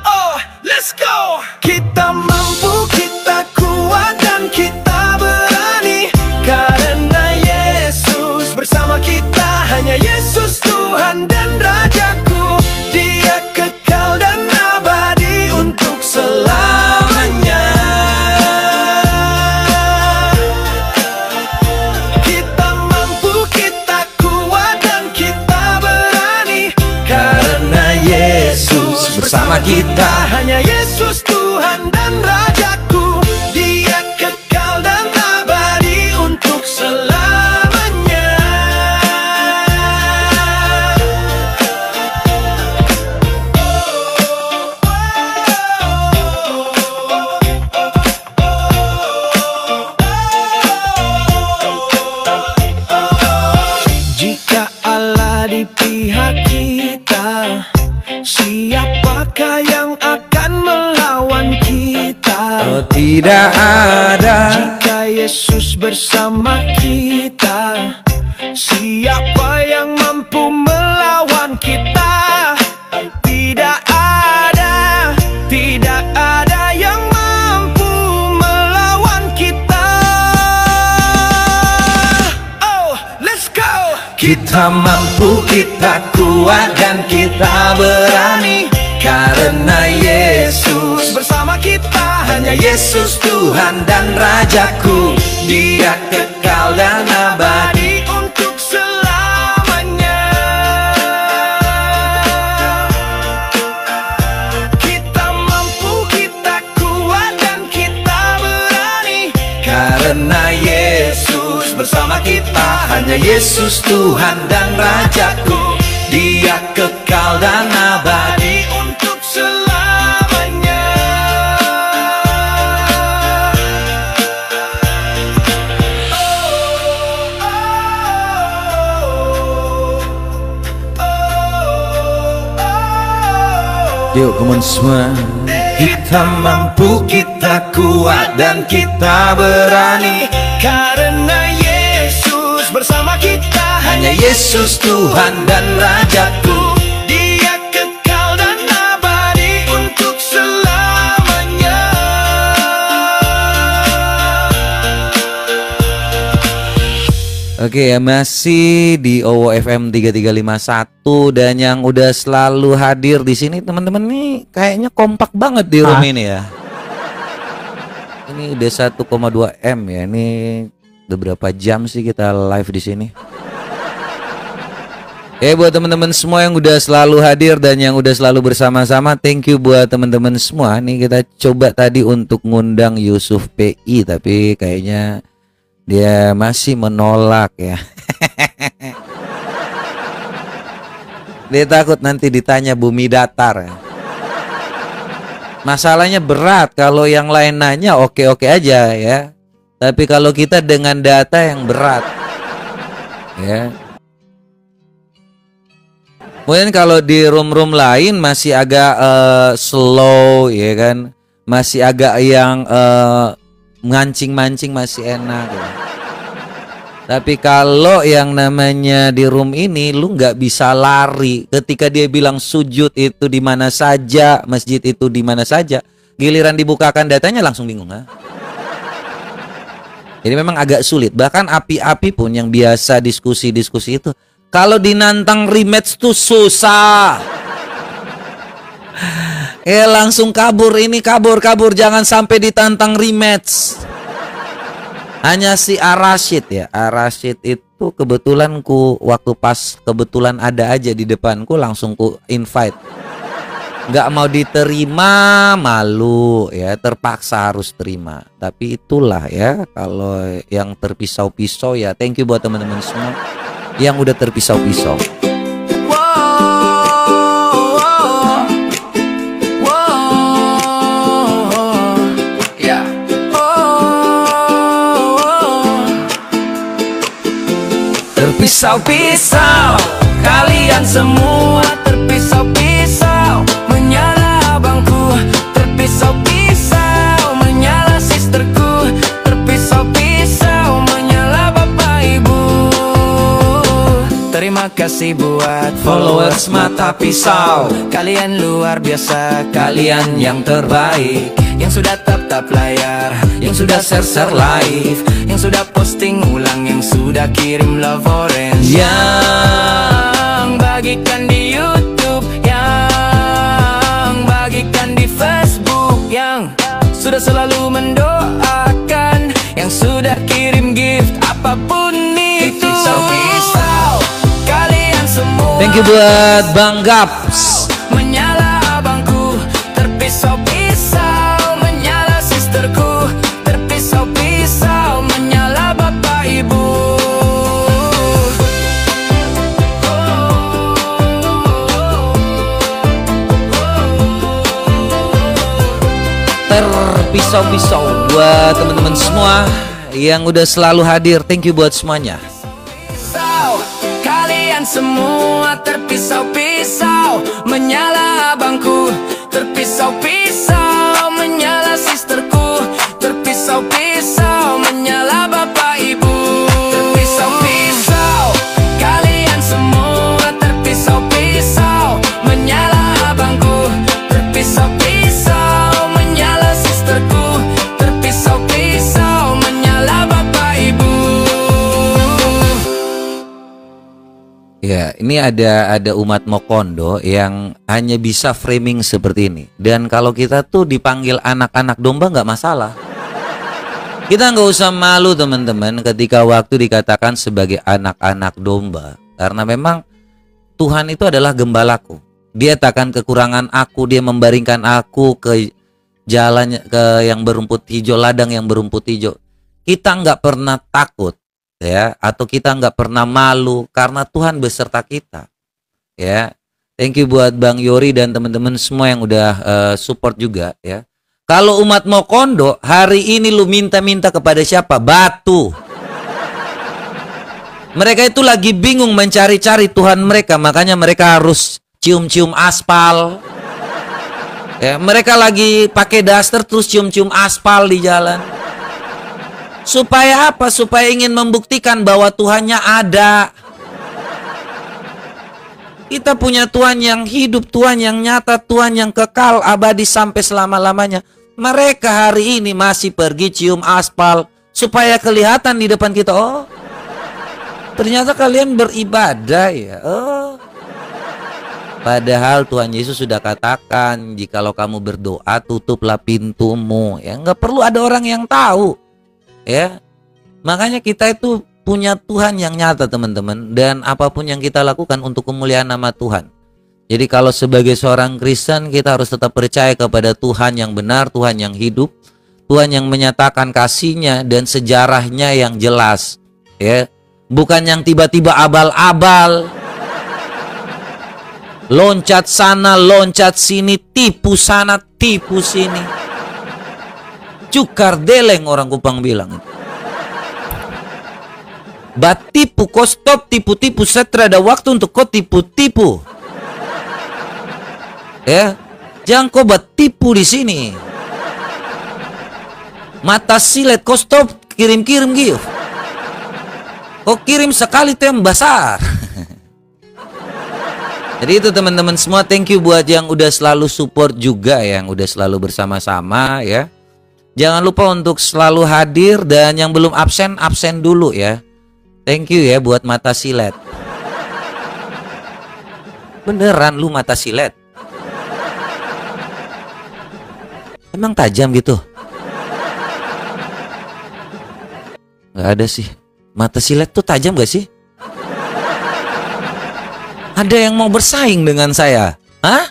S12: Oh, let's go. Kita mampu, kita kuat, dan kita berani karena Yesus bersama kita. Hanya Yesus Tuhan dan Rajaku, Dia kekal dan abadi untuk selamanya. Kita mampu, kita kuat, dan kita berani karena Yesus bersama kita. Hanya Yesus Tuhan dan Rajaku, Dia kekal dan abadi untuk selamanya. Jika Allah di pihak kita, siapakah yang akan melawan kita?
S2: Oh, tidak ada.
S12: Jika Yesus bersama kita, siapa yang mampu melawan kita? Tidak ada yang mampu melawan kita. Oh, let's go. Kita mampu, kita kuat, dan kita berani karena Yesus bersama kita. Hanya Yesus Tuhan dan Rajaku, Dia kekal dan abadi untuk selamanya. Kita mampu, kita kuat, dan kita berani karena Yesus bersama kita. Hanya Yesus Tuhan dan Rajaku, Dia kekal dan abadi untuk selamanya.
S2: Yuk, come on semua.
S12: Kita mampu, kita kuat, dan kita berani karena Yesus bersama kita. Hanya Yesus Tuhan dan Rajaku, Dia kekal dan abadi untuk selamanya.
S2: Oke ya, masih di OWO FM 3351, dan yang udah selalu hadir di sini teman-teman nih kayaknya kompak banget di room ini ya. Ini udah 1,2 M ya. Ini udah berapa jam sih kita live di sini? Buat teman-teman semua yang udah selalu hadir dan yang udah selalu bersama-sama, thank you buat teman-teman semua. Nih kita coba tadi untuk ngundang Yusuf PI, tapi kayaknya dia masih menolak ya. Dia takut nanti ditanya bumi datar ya. Masalahnya berat, kalau yang lain nanya oke-oke aja ya. Tapi kalau kita dengan data yang berat ya. Kemudian kalau di room-room lain masih agak slow ya kan. Masih agak yang mancing-mancing masih enak ya. Tapi kalau yang namanya di room ini lu nggak bisa lari. Ketika dia bilang sujud itu di mana saja, masjid itu di mana saja, giliran dibukakan datanya langsung bingung ha? Jadi memang agak sulit. Bahkan api-api pun yang biasa diskusi-diskusi itu, kalau dinantang rematch tuh susah. Langsung kabur, ini kabur, jangan sampai ditantang rematch. Hanya si Arashid ya. Arashid itu kebetulan waktu pas kebetulan ada aja di depanku, langsung ku invite. Nggak mau diterima, malu ya, terpaksa harus terima. Tapi itulah ya, kalau yang terpisau-pisau ya, thank you buat teman-teman semua yang udah terpisau-pisau.
S10: Terpisau-pisau, kalian semua terpisau-pisau, menyala abangku, terpisau-pisau, menyala sisterku, terpisau-pisau, menyala bapak ibu. Terima kasih buat followers mata pisau, kalian luar biasa, kalian yang terbaik, yang sudah tap layar, yang sudah share live, yang sudah posting ulang, yang sudah kirim love orange, yang bagikan di YouTube, yang bagikan di Facebook, yang sudah selalu mendoakan, yang sudah kirim gift apapun itu. Pisau-pisau, kalian semua.
S2: Thank you buat Bang Gaps.
S10: Menyala abangku, terpisau-pisau, menyala sisterku, terpisau-pisau, menyala bapak ibu.
S2: Terpisau-pisau buat teman-teman semua yang udah selalu hadir. Thank you buat semuanya.
S10: Kalian semua terpisau-pisau, menyala abangku, terpisau-pisau, menyala sisterku, terpisau-pisau, menyala bapak ibu. Terpisau-pisau, kalian semua terpisau-pisau, menyala abangku, terpisau-pisau, menyala sisterku, terpisau-pisau, menyala bapak ibu.
S2: Ya, ini ada umat Mokondo yang hanya bisa framing seperti ini. Dan kalau kita tuh dipanggil anak-anak domba nggak masalah. Kita nggak usah malu teman-teman ketika waktu dikatakan sebagai anak-anak domba. Karena memang Tuhan itu adalah gembalaku. Dia takkan kekurangan aku, dia membaringkan aku ke jalan ke yang berumput hijau, ladang yang berumput hijau. Kita nggak pernah takut. Ya, atau kita nggak pernah malu karena Tuhan beserta kita. Ya, thank you buat Bang Yori dan teman-teman semua yang udah support juga ya. Kalau umat Mokondo hari ini lu minta-minta kepada siapa? Batu. Mereka itu lagi bingung mencari-cari Tuhan mereka, makanya mereka harus cium-cium aspal. Ya, mereka lagi pakai daster terus cium-cium aspal di jalan. Supaya apa? Supaya ingin membuktikan bahwa Tuhannya ada. Kita punya Tuhan yang hidup, Tuhan yang nyata, Tuhan yang kekal, abadi sampai selama-lamanya. Mereka hari ini masih pergi cium aspal supaya kelihatan di depan kita. Oh, ternyata kalian beribadah ya. Oh, padahal Tuhan Yesus sudah katakan, jikalau kamu berdoa tutuplah pintumu. Ya, nggak perlu ada orang yang tahu. Ya, makanya kita itu punya Tuhan yang nyata teman-teman, dan apapun yang kita lakukan untuk kemuliaan nama Tuhan. Jadi kalau sebagai seorang Kristen kita harus tetap percaya kepada Tuhan yang benar, Tuhan yang hidup, Tuhan yang menyatakan kasih-Nya dan sejarahnya yang jelas. Ya, bukan yang tiba-tiba abal-abal, loncat sana, loncat sini, tipu sana, tipu sini. Cukar deleng orang Kupang bilang. Batipu, kau stop tipu-tipu, setelah ada waktu untuk kau tipu-tipu. Ya, jangan kau batipu di sini. Mata silet, kau stop kirim-kirim gift. Kau kirim sekali tem besar. Jadi itu teman-teman semua, thank you buat yang udah selalu support juga, yang udah selalu bersama-sama ya. Jangan lupa untuk selalu hadir, dan yang belum absen, absen dulu ya. Thank you ya buat mata silet. Beneran lu mata silet? Emang tajam gitu? Nggak ada sih. Mata silet tuh tajam gak sih? Ada yang mau bersaing dengan saya? Hah?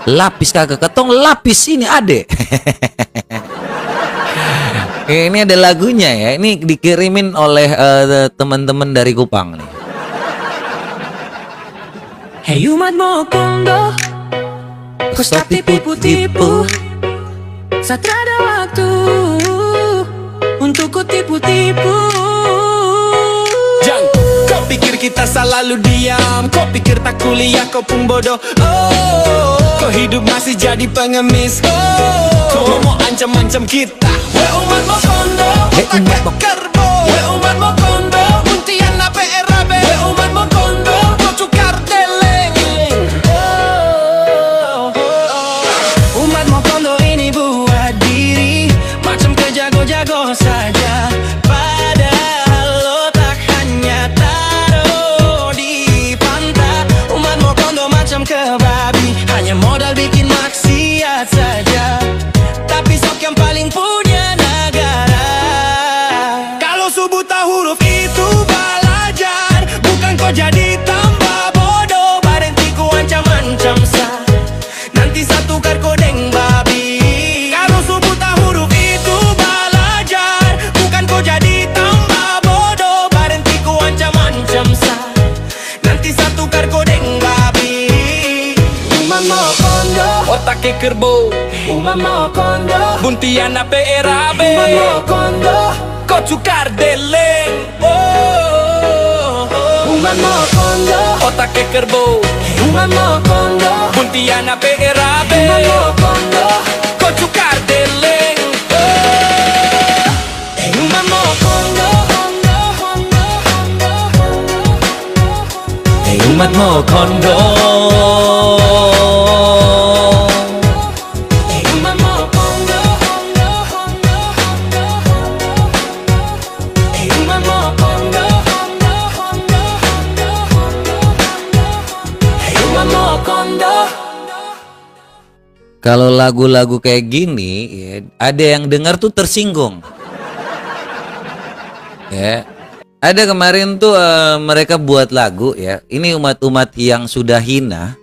S2: Lapis kagak ketong, lapis ini adek. Ini ada lagunya ya. Ini dikirimin oleh teman-teman dari Kupang nih.
S10: Hey umat Mokondo, kau stop tipu-tipu. Saat ada waktu untuk ku tipu-tipu.
S12: Jang, kau pikir kita selalu diam? Kau pikir tak kuliah kau pun bodoh? Oh, kau hidup masih jadi pengemis. Oh, kau mau ancam-ancam kita? We umat Mokondo, otak kerbo. We umat Mokondo, untian apa erabe? We umat Mokondo, kau cukar deleng.
S10: Umat Mokondo ini buat diri macam kejago-jago saja, padahal lo tak hanya taruh di pantat. Umat Mokondo macam kebabi, hanya modal bikin maksiat saja, tapi sok yang paling punya negara.
S12: Kalau subuh tak huruf itu belajar, bukan kau jadi tambah bodoh.
S10: Barenti ku ancam-ancam sah, nanti satu kar kodeng babi.
S12: Kalau subuh tak huruf itu belajar, bukan kau jadi tambah bodoh.
S10: Barenti ku ancam-ancam sah, nanti satu kar kodeng babi. Umat Mokondo,
S12: Otaknya kerbau,
S10: Umat Mokondo,
S12: buntian apa erabe?
S10: Umat Mokondo,
S12: Kau cukar deleng.
S10: Umat Mokondo,
S12: Otaknya kerbau,
S10: Umat Mokondo,
S12: buntian apa erabe?
S10: Umat Mokondo,
S12: Kau cukar deleng.
S10: Umat Mokondo,
S2: Umat Mokondo.
S10: Umat Mokondo, Umat Mokondo, Umat Mokondo.
S2: Kalau lagu-lagu kayak gini, ya, ada yang dengar tuh tersinggung. Ya, ada kemarin tuh mereka buat lagu ya. Ini umat-umat yang sudah hina.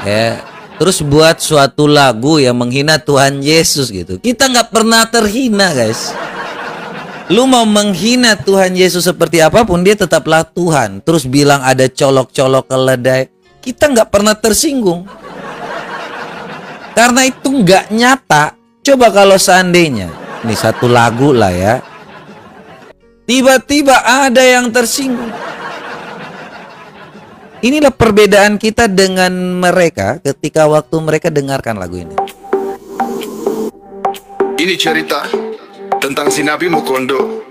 S2: Ya, terus buat suatu lagu yang menghina Tuhan Yesus gitu. Kita nggak pernah terhina, guys. Lu mau menghina Tuhan Yesus seperti apapun, dia tetaplah Tuhan. Terus bilang ada colok-colok keledai, kita nggak pernah tersinggung. Karena itu nggak nyata. Coba kalau seandainya, ini satu lagu lah ya, tiba-tiba ada yang tersinggung. Inilah perbedaan kita dengan mereka ketika waktu mereka dengarkan lagu ini.
S13: Ini cerita tentang si Nabi Mokondo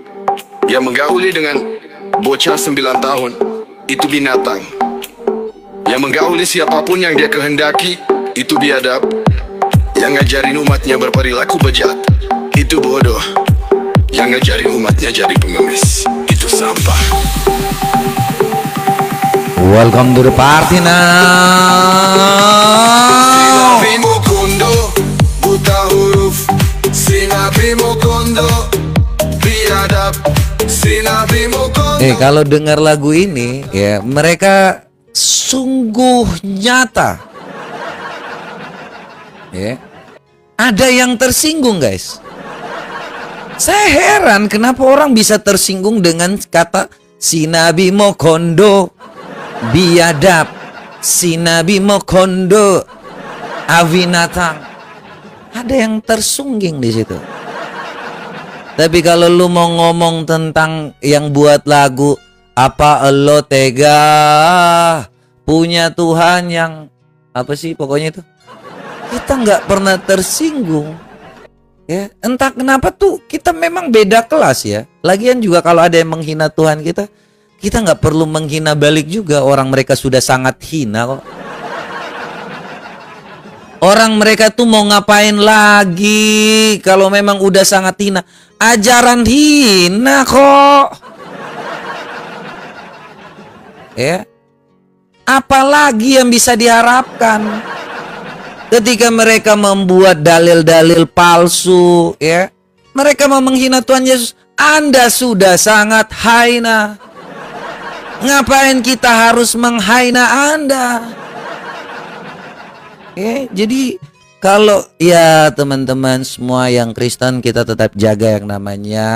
S13: yang menggauli dengan bocah 9 tahun. Itu binatang. Yang menggauli siapapun yang dia kehendaki, itu biadab. Yang ngajarin umatnya berperilaku bejat, itu bodoh. Yang ngajarin umatnya jadi pengemis, itu sampah.
S2: Welcome to the party now.
S13: Si Nabi Mokondo, buta huruf. Si Nabi Mokondo, biadab. Si Nabi Mokondo.
S2: Kalau dengar lagu ini ya, mereka sungguh nyata. Ya. Ada yang tersinggung, guys. Saya heran kenapa orang bisa tersinggung dengan kata si Nabi Mokondo biadab, si Nabi Mokondo avinatang. Ada yang tersungging di situ. Tapi kalau lu mau ngomong tentang yang buat lagu, apa lo tega punya Tuhan yang apa sih pokoknya itu, kita nggak pernah tersinggung. Ya, entah kenapa tuh kita memang beda kelas ya. Lagian juga kalau ada yang menghina Tuhan kita nggak perlu menghina balik juga. Orang mereka sudah sangat hina kok. Orang mereka tuh mau ngapain lagi kalau memang udah sangat hina. Ajaran hina kok. Ya, apalagi yang bisa diharapkan ketika mereka membuat dalil-dalil palsu, ya, Mereka mau menghina Tuhan Yesus. Anda sudah sangat hina. Ngapain kita harus menghina Anda? Jadi kalau ya teman-teman semua yang Kristen, kita tetap jaga yang namanya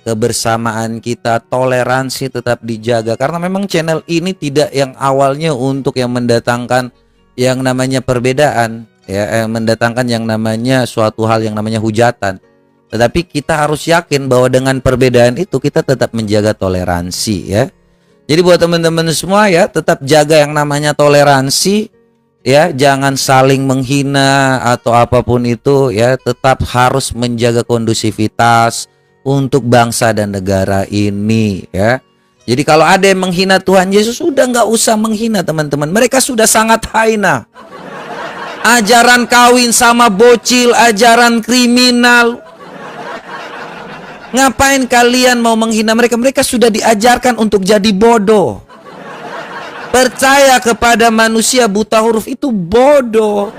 S2: kebersamaan kita, toleransi tetap dijaga. Karena memang channel ini tidak yang awalnya untuk yang mendatangkan yang namanya perbedaan, ya, mendatangkan yang namanya suatu hal yang namanya hujatan. Tetapi kita harus yakin bahwa dengan perbedaan itu kita tetap menjaga toleransi, ya. Jadi buat teman-teman semua ya, tetap jaga yang namanya toleransi, ya. Jangan saling menghina atau apapun itu, ya. Tetap harus menjaga kondusivitas untuk bangsa dan negara ini, ya. Jadi kalau ada yang menghina Tuhan Yesus, sudah nggak usah menghina teman-teman. Mereka sudah sangat hina. Ajaran kawin sama bocil, ajaran kriminal. Ngapain kalian mau menghina mereka? Mereka sudah diajarkan untuk jadi bodoh. Percaya kepada manusia buta huruf itu bodoh.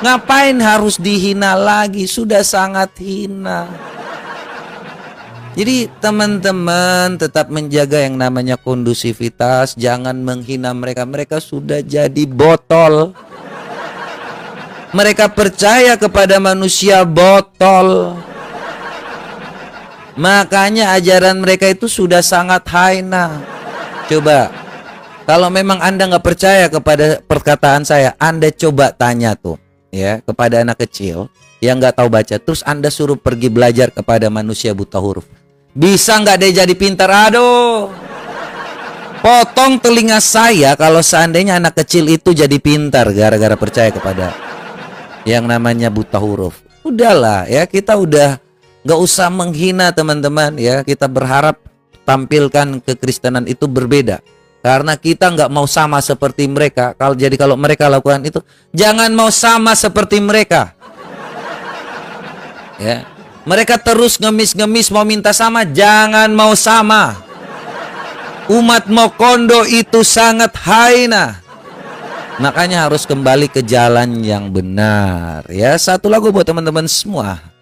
S2: Ngapain harus dihina lagi? Sudah sangat hina. Jadi teman-teman tetap menjaga yang namanya kondusivitas. Jangan menghina mereka. Mereka sudah jadi botol. Mereka percaya kepada manusia botol. Makanya ajaran mereka itu sudah sangat hina. Coba, kalau memang Anda nggak percaya kepada perkataan saya, Anda coba tanya tuh, ya, kepada anak kecil yang nggak tahu baca, terus Anda suruh pergi belajar kepada manusia buta huruf. Bisa nggak dia jadi pintar? Aduh, potong telinga saya kalau seandainya anak kecil itu jadi pintar gara-gara percaya kepada yang namanya buta huruf. Udahlah, ya, kita udah nggak usah menghina teman-teman, ya. Kita berharap tampilkan kekristenan itu berbeda, karena kita nggak mau sama seperti mereka. Kalau mereka lakukan itu, jangan mau sama seperti mereka, ya. Mereka terus ngemis-ngemis mau minta sama, jangan mau sama. Umat Mokondo itu sangat hina. Makanya harus kembali ke jalan yang benar, ya. Satu lagu buat teman-teman semua.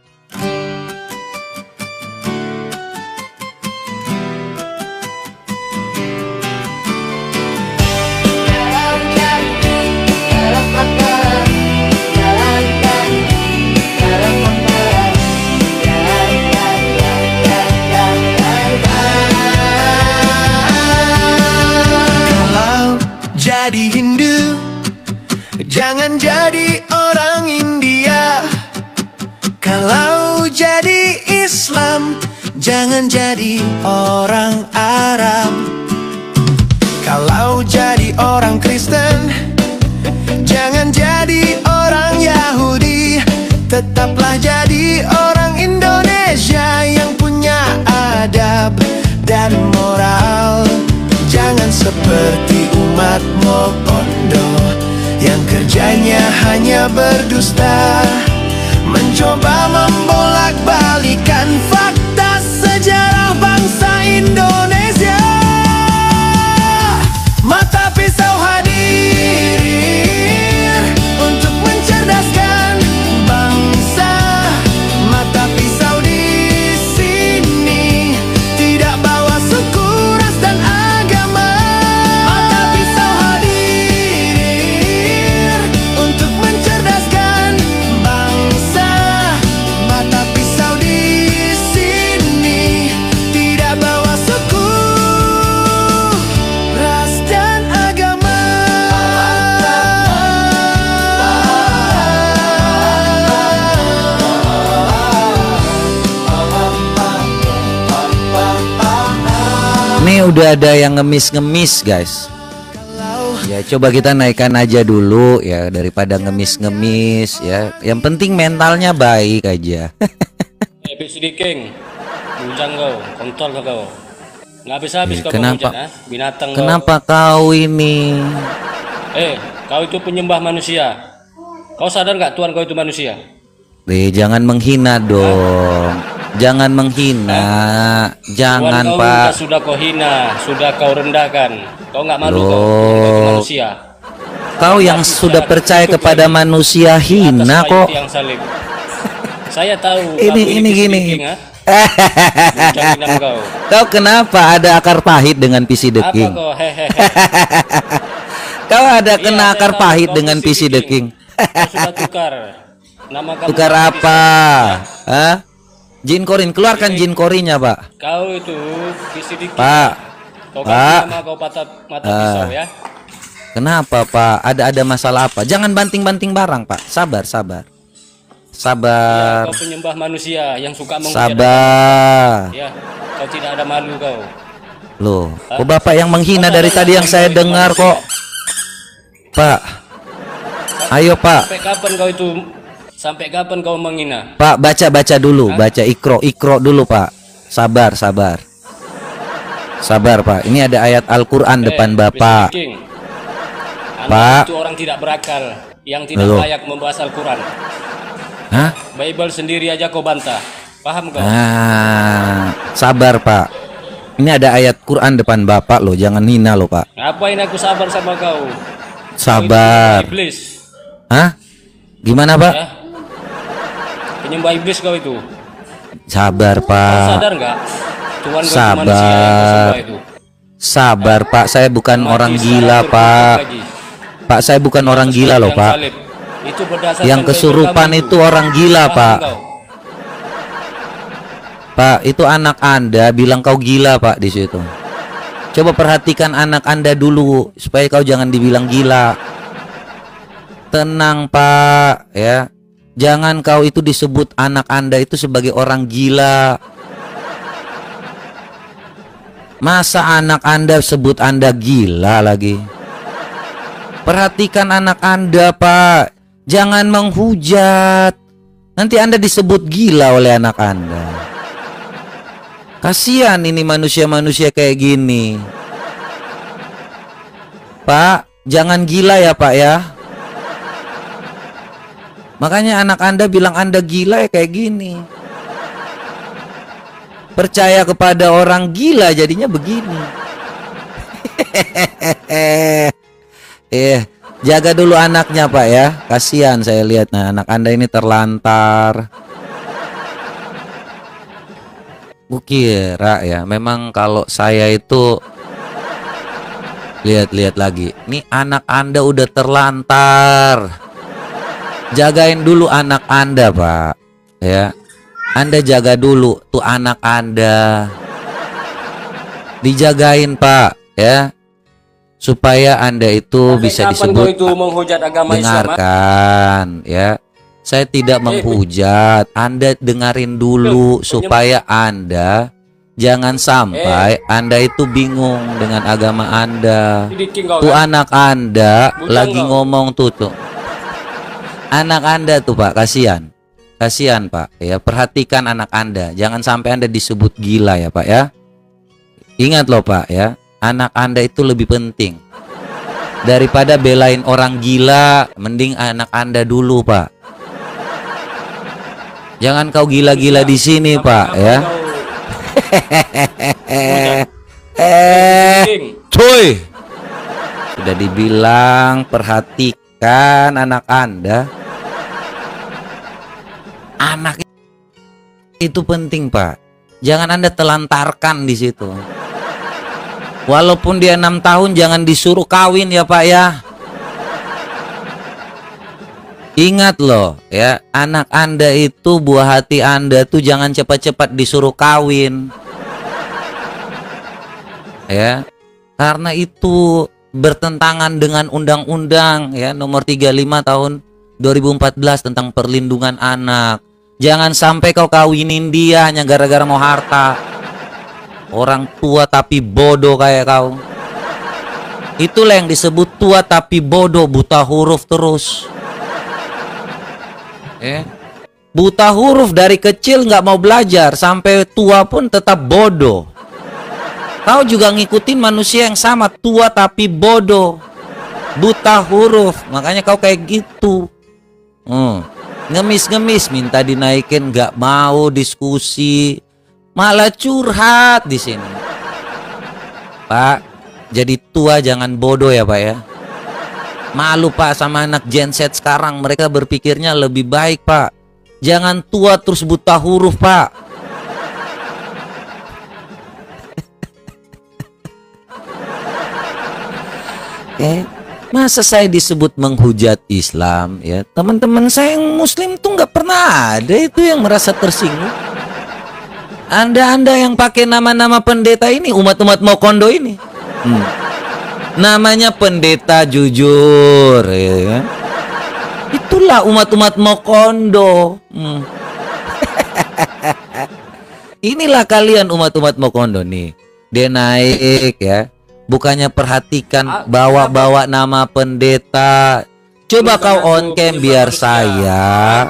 S12: Jadi Hindu, jangan jadi orang India. Kalau jadi Islam, jangan jadi orang Arab. Kalau jadi orang Kristen, jangan jadi orang Yahudi. Tetaplah jadi orang Indonesia yang punya adab dan moral. Jangan seperti umat Mokondo yang kerjanya hanya berdusta, mencoba membolak-balikan fakta sejarah bangsa Indonesia. Mata pisau hadir untuk mencerdaskan bangsa. Mata pisau di sini tidak bawa suku, ras dan agama. Mata pisau hadir untuk mencerdaskan bangsa. Mata pisau di sini tidak bawa suku, ras dan agama.
S2: Nih udah ada yang ngemis-ngemis, guys. Ya coba kita naikkan aja dulu, ya, daripada ngemis-ngemis, ya. Yang penting mentalnya baik aja.
S14: PCD King, bujang kau, kontol kau. Nggak habis-habis kau
S2: Kenapa?
S14: menghujat, binatang kau.
S2: Kenapa kau ini?
S14: Kau itu penyembah manusia. Kau sadar nggak Tuhan kau itu manusia?
S2: Jangan menghina dong. Jangan menghina. Jangan,
S14: Tuhan kau
S2: Pak.
S14: sudah kau hina, sudah kau rendahkan. Kau nggak malu kau, Tuhan kau itu manusia.
S2: Kau yang sudah percaya kepada manusia hina
S14: Atas
S2: kok.
S14: yang salib. Saya tahu.
S2: Ini gini.
S14: Kau.
S2: Kau kenapa ada akar pahit dengan PC The
S14: Apa
S2: King?
S14: kau? Hehehe.
S2: Kau ada
S14: Iya,
S2: kena
S14: saya
S2: akar
S14: tahu
S2: pahit
S14: kau
S2: dengan PC The King.
S14: Kau sudah tukar. Nama kamu
S2: Tukar apa? Hah? Jin korin, keluarkan jin korinnya, Pak.
S14: Kau itu PC The King.
S2: Pak.
S14: Kau
S2: Pak.
S14: kasih nama kau patah mata pisau ya.
S2: Kenapa, Pak? Ada masalah apa? Jangan banting-banting barang, Pak. Sabar.
S14: Ya, kau penyembah manusia yang suka menghujat.
S2: Sabar.
S14: Ya, kau tidak ada malu kau.
S2: Loh, kok Bapak yang menghina dari tadi yang saya dengar kok? Pak. Ayo, Pak.
S14: Sampai kapan kau menghina?
S2: Pak, baca dulu, baca ikro dulu, Pak. Sabar. Sabar, Pak. Ini ada ayat Al-Qur'an depan Bapak.
S14: Pak, itu orang tidak berakal yang tidak layak membahas Al-Qur'an.
S2: Hah?
S14: Bible sendiri aja kau bantah. Paham kau?
S2: Sabar, Pak. Ini ada ayat Quran depan Bapak loh, jangan hina loh, Pak.
S14: Ngapain aku sabar sama kau?
S2: Sabar.
S14: Kau itu iblis.
S2: Hah? Gimana, Pak?
S14: Ya? Penyembah iblis kau itu.
S2: Sabar,
S14: Kau
S2: Pak.
S14: sadar nggak? Tuhan kau itu manusia yang kau sembah itu.
S2: Sabar, Pak. Saya bukan orang gila, Pak. Pak, saya bukan orang gila loh, Pak.
S14: Itu berdasarkan
S2: Yang kesurupan itu orang gila, Pak. Pak, itu anak Anda bilang kau gila, Pak, di situ. Coba perhatikan anak Anda dulu supaya kau jangan dibilang gila. Tenang, Pak, ya. Jangan kau itu disebut anak Anda itu sebagai orang gila. Masa anak Anda sebut Anda gila lagi? Perhatikan anak Anda, Pak. Jangan menghujat. Nanti Anda disebut gila oleh anak Anda. Kasihan ini manusia-manusia kayak gini. Pak, jangan gila ya, Pak ya. Makanya anak Anda bilang Anda gila ya kayak gini. Percaya kepada orang gila jadinya begini. Jaga dulu anaknya, Pak ya. Kasihan saya lihat. Nah, anak Anda ini terlantar. Kukira ya, memang kalau saya itu lihat-lihat lagi. Nih anak Anda udah terlantar. Jagain dulu anak Anda, Pak. Ya. Anda jaga dulu tuh anak Anda. Dijagain, Pak, ya. Supaya Anda itu bisa disebut
S14: itu menghujat agama
S2: dengarkan, ya. Saya tidak menghujat. Anda dengarin dulu supaya Anda jangan sampai Anda itu bingung dengan agama Anda. Tuh anak Anda lagi ngomong tuh. Anak Anda tuh, Pak, kasihan. Kasihan, Pak. Ya, perhatikan anak Anda. Jangan sampai Anda disebut gila ya, Pak ya. Ingat loh, Pak ya. Anak Anda itu lebih penting. Daripada belain orang gila, mending anak Anda dulu, Pak. Jangan kau gila-gila di sini, Pak ya. Cuy. Sudah dibilang perhatikan anak Anda. Anak itu penting, Pak. Jangan Anda telantarkan di situ. Walaupun dia 6 tahun jangan disuruh kawin ya, Pak ya. Ingat loh ya, anak Anda itu buah hati Anda tuh jangan cepat-cepat disuruh kawin. Ya. Karena itu bertentangan dengan undang-undang ya nomor 35 tahun 2014 tentang perlindungan anak. Jangan sampai kau kawinin dia hanya gara-gara mau harta. Orang tua tapi bodoh kayak kau. Itulah yang disebut tua tapi bodoh, buta huruf terus. Buta huruf dari kecil nggak mau belajar, sampai tua pun tetap bodoh. Kau juga ngikutin manusia yang sama, tua tapi bodoh, buta huruf. Makanya kau kayak gitu. Ngemis-ngemis minta dinaikin, nggak mau diskusi, malah curhat di sini. Pak, jadi tua jangan bodoh ya, Pak ya. Malu, Pak, sama anak Gen Z sekarang, mereka berpikirnya lebih baik, Pak. Jangan tua terus buta huruf, Pak. Masa saya disebut menghujat Islam ya? Teman-teman saya yang Muslim tuh nggak pernah ada itu yang merasa tersinggung. Anda yang pakai nama-nama pendeta ini, umat-umat Mokondo ini, namanya pendeta jujur, ya kan? Itulah umat-umat Mokondo. Inilah kalian umat-umat Mokondo nih. Dia naik ya. Bukannya perhatikan bawa-bawa nama pendeta. Coba kau on cam biar saya.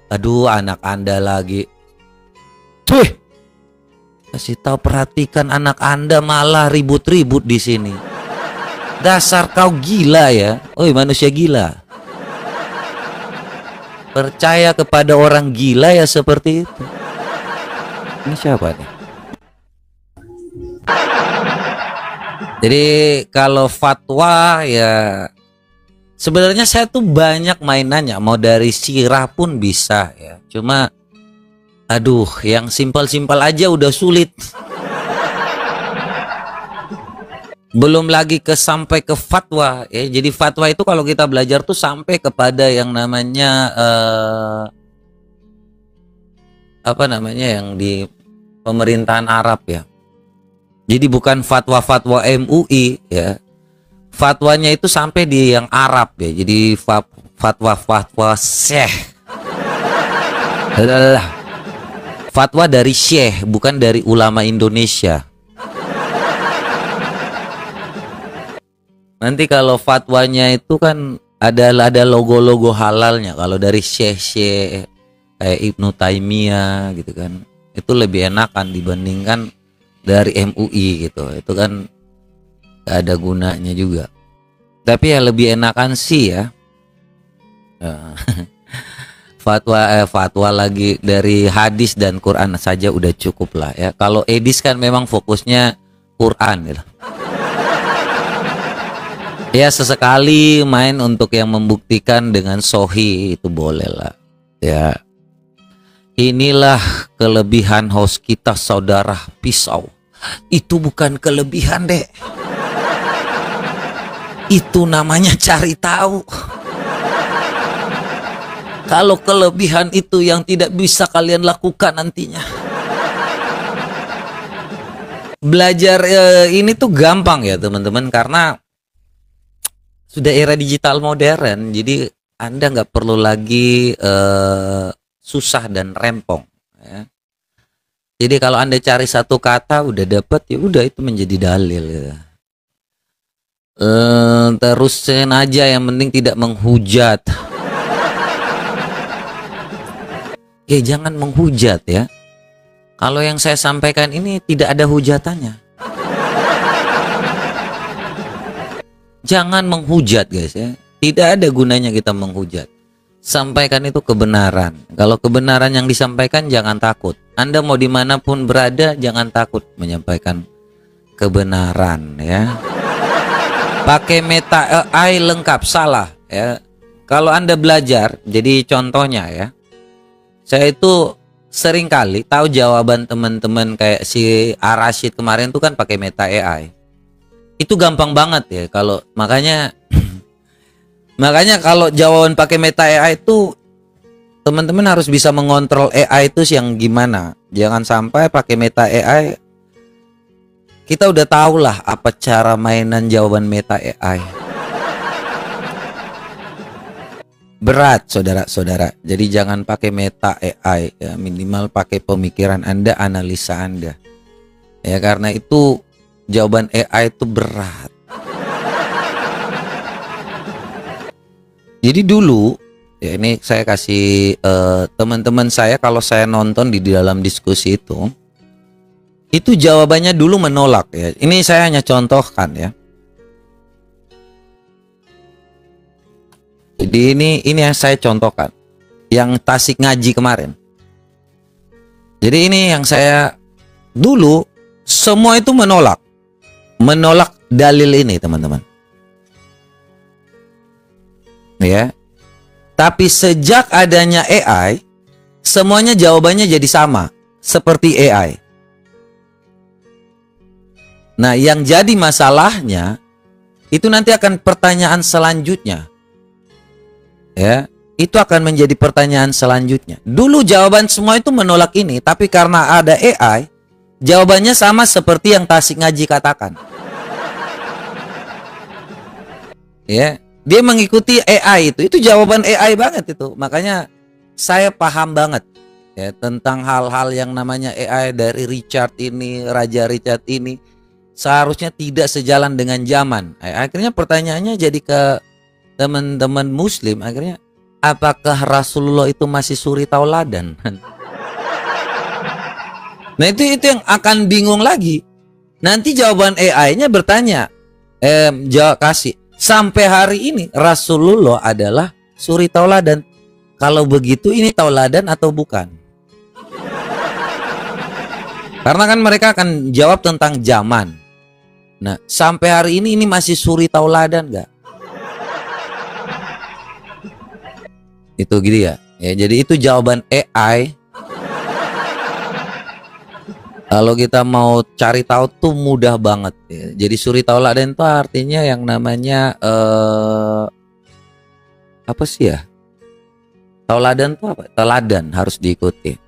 S2: Aduh anak Anda lagi. Tuh. Kasih tahu perhatikan anak Anda malah ribut-ribut di sini. Dasar kau gila ya. Oi, manusia gila. Percaya kepada orang gila ya seperti itu. Ini siapa nih? Jadi kalau fatwa ya sebenarnya saya tuh banyak mainannya, mau dari sirah pun bisa ya. Cuma aduh yang simpel-simpel aja udah sulit. Belum lagi sampai ke fatwa ya. Jadi fatwa itu kalau kita belajar tuh sampai kepada yang namanya apa namanya yang di pemerintahan Arab ya. Jadi bukan fatwa-fatwa MUI ya. Fatwanya itu sampai di yang Arab ya. Jadi fatwa-fatwa syekh. Fatwa dari syekh, bukan dari ulama Indonesia. Nanti kalau fatwanya itu kan ada logo-logo halalnya. Kalau dari syekh-syekh kayak Ibnu Taimiyah gitu kan. Itu lebih enakan dibandingkan dari MUI gitu. Itu kan gak ada gunanya juga. Tapi ya lebih enakan sih ya. Fatwa lagi dari hadis dan Quran saja udah cukup lah ya. Kalau edis kan memang fokusnya Quran gitu. Ya sesekali main untuk yang membuktikan dengan sohi itu boleh lah ya. Inilah kelebihan host kita saudara Pisau. Itu bukan kelebihan dek. Itu namanya cari tahu. Kalau kelebihan itu yang tidak bisa kalian lakukan nantinya. Belajar ini tuh gampang ya teman-teman. Karena sudah era digital modern. Jadi Anda nggak perlu lagi susah dan rempong ya. Jadi kalau Anda cari satu kata udah dapat ya udah itu menjadi dalil ya. Terusin aja yang penting tidak menghujat. Ya jangan menghujat ya. Kalau yang saya sampaikan ini tidak ada hujatannya. Jangan menghujat guys ya. Tidak ada gunanya kita menghujat. Sampaikan itu kebenaran. Kalau kebenaran yang disampaikan jangan takut. Anda mau dimanapun berada jangan takut menyampaikan kebenaran ya. Pakai meta AI lengkap salah ya. Kalau Anda belajar, jadi contohnya ya. Saya itu sering kali tahu jawaban teman-teman kayak si Arashid kemarin tuh kan pakai meta AI. Itu gampang banget ya kalau makanya kalau jawaban pakai meta AI itu teman-teman harus bisa mengontrol AI itu yang gimana. Jangan sampai pakai meta AI kita udah tahu lah apa cara mainan jawaban meta AI. Berat saudara-saudara. Jadi jangan pakai meta AI ya, minimal pakai pemikiran Anda, analisa Anda. Ya karena itu jawaban AI itu berat. Jadi dulu ya ini saya kasih teman-teman saya kalau saya nonton di dalam diskusi itu jawabannya dulu menolak ya. Ini saya hanya contohkan ya. Jadi ini yang saya contohkan yang Tasik ngaji kemarin. Jadi ini yang saya dulu semua itu menolak dalil ini teman-teman. Ya, Tapi sejak adanya AI, semuanya jawabannya jadi sama, seperti AI. Nah, yang jadi masalahnya itu nanti akan pertanyaan selanjutnya. Ya, itu akan menjadi pertanyaan selanjutnya. Dulu jawaban semua itu menolak ini, tapi karena ada AI, jawabannya sama seperti yang Tasik Ngaji katakan. Ya, dia mengikuti AI itu jawaban AI banget itu. Makanya saya paham banget ya tentang hal-hal yang namanya AI dari Richard ini, Raja Richard ini seharusnya tidak sejalan dengan zaman. Akhirnya pertanyaannya jadi ke teman-teman Muslim, akhirnya apakah Rasulullah itu masih suri tauladan? Nah itu yang akan bingung lagi. Nanti jawaban AI-nya bertanya, jawab kasih. Sampai hari ini Rasulullah adalah suri tauladan. Kalau begitu ini tauladan atau bukan? Karena kan mereka akan jawab tentang zaman. Nah sampai hari ini masih suri tauladan gak? Itu gitu ya. Ya jadi itu jawaban AI. Kalau kita mau cari tahu tuh mudah banget ya. Jadi suri tauladan itu artinya yang namanya apa sih ya? Tauladan itu apa? Teladan harus diikuti.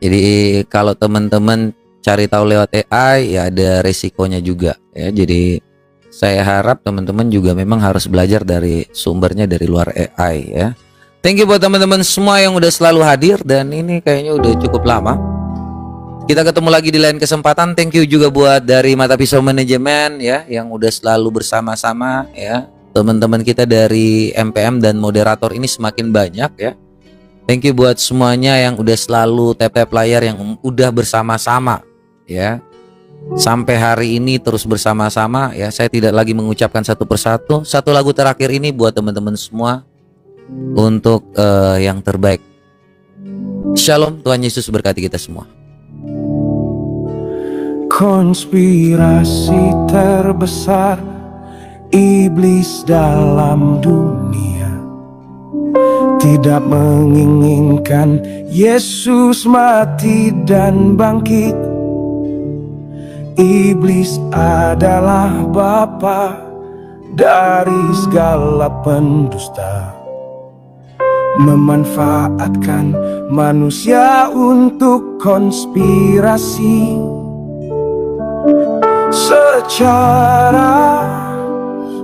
S2: Jadi kalau teman-teman cari tahu lewat AI ya ada resikonya juga ya. Jadi saya harap teman-teman juga memang harus belajar dari sumbernya dari luar AI ya. Thank you buat teman-teman semua yang udah selalu hadir dan ini kayaknya udah cukup lama. Kita ketemu lagi di lain kesempatan. Thank you juga buat dari Mata Pisau Manajemen ya yang udah selalu bersama-sama ya. Teman-teman kita dari MPM dan moderator ini semakin banyak ya. Thank you buat semuanya yang udah selalu tap-tap layar yang udah bersama-sama ya. Sampai hari ini terus bersama-sama ya. Saya tidak lagi mengucapkan satu persatu. Satu lagu terakhir ini buat teman-teman semua untuk yang terbaik. Shalom, Tuhan Yesus berkati kita semua.
S12: Konspirasi terbesar iblis dalam dunia tidak menginginkan Yesus mati dan bangkit. Iblis adalah bapa dari segala pendusta, memanfaatkan manusia untuk konspirasi. Secara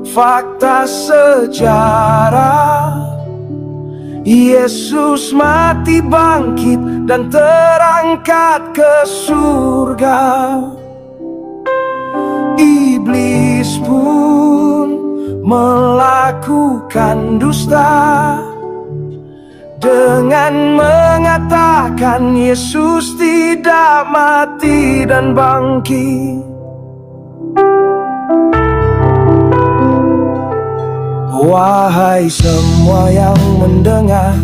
S12: fakta sejarah, Yesus mati bangkit dan terangkat ke surga. Iblis pun melakukan dusta dengan mengatakan Yesus tidak mati dan bangkit. Wahai semua yang mendengar,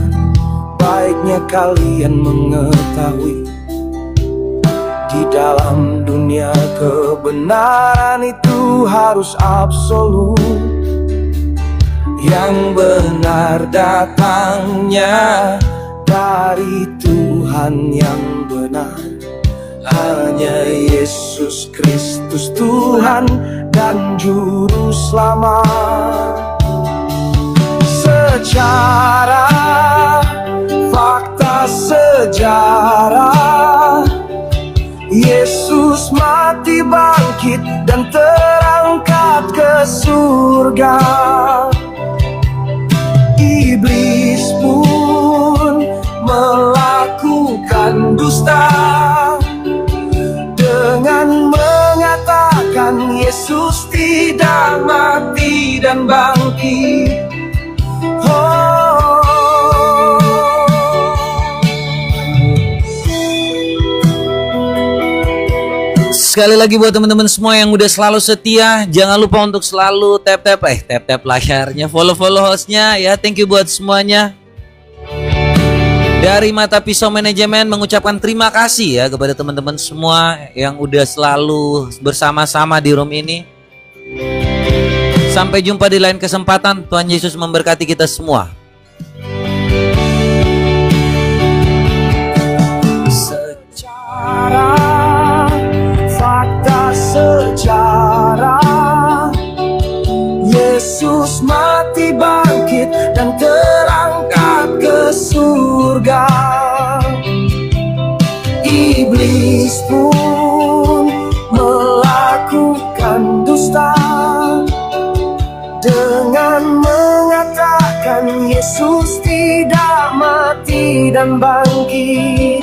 S12: baiknya kalian mengetahui di dalam dunia kebenaran itu harus absolut. Yang benar datangnya dari Tuhan yang benar, hanya Yesus Kristus Tuhan dan Juru Selamat. Secara fakta sejarah, Yesus mati bangkit dan terangkat ke surga. Iblis pun melakukan dusta dengan mengatakan Yesus tidak mati dan bangkit.
S2: Sekali lagi buat teman-teman semua yang udah selalu setia, jangan lupa untuk selalu tap-tap layarnya, follow hostnya ya. Thank you buat semuanya. Dari Mata Pisau Manajemen mengucapkan terima kasih ya kepada teman-teman semua yang udah selalu bersama-sama di room ini. Sampai jumpa di lain kesempatan. Tuhan Yesus memberkati kita semua.
S10: iblis pun melakukan dusta dengan mengatakan Yesus tidak mati dan bangkit.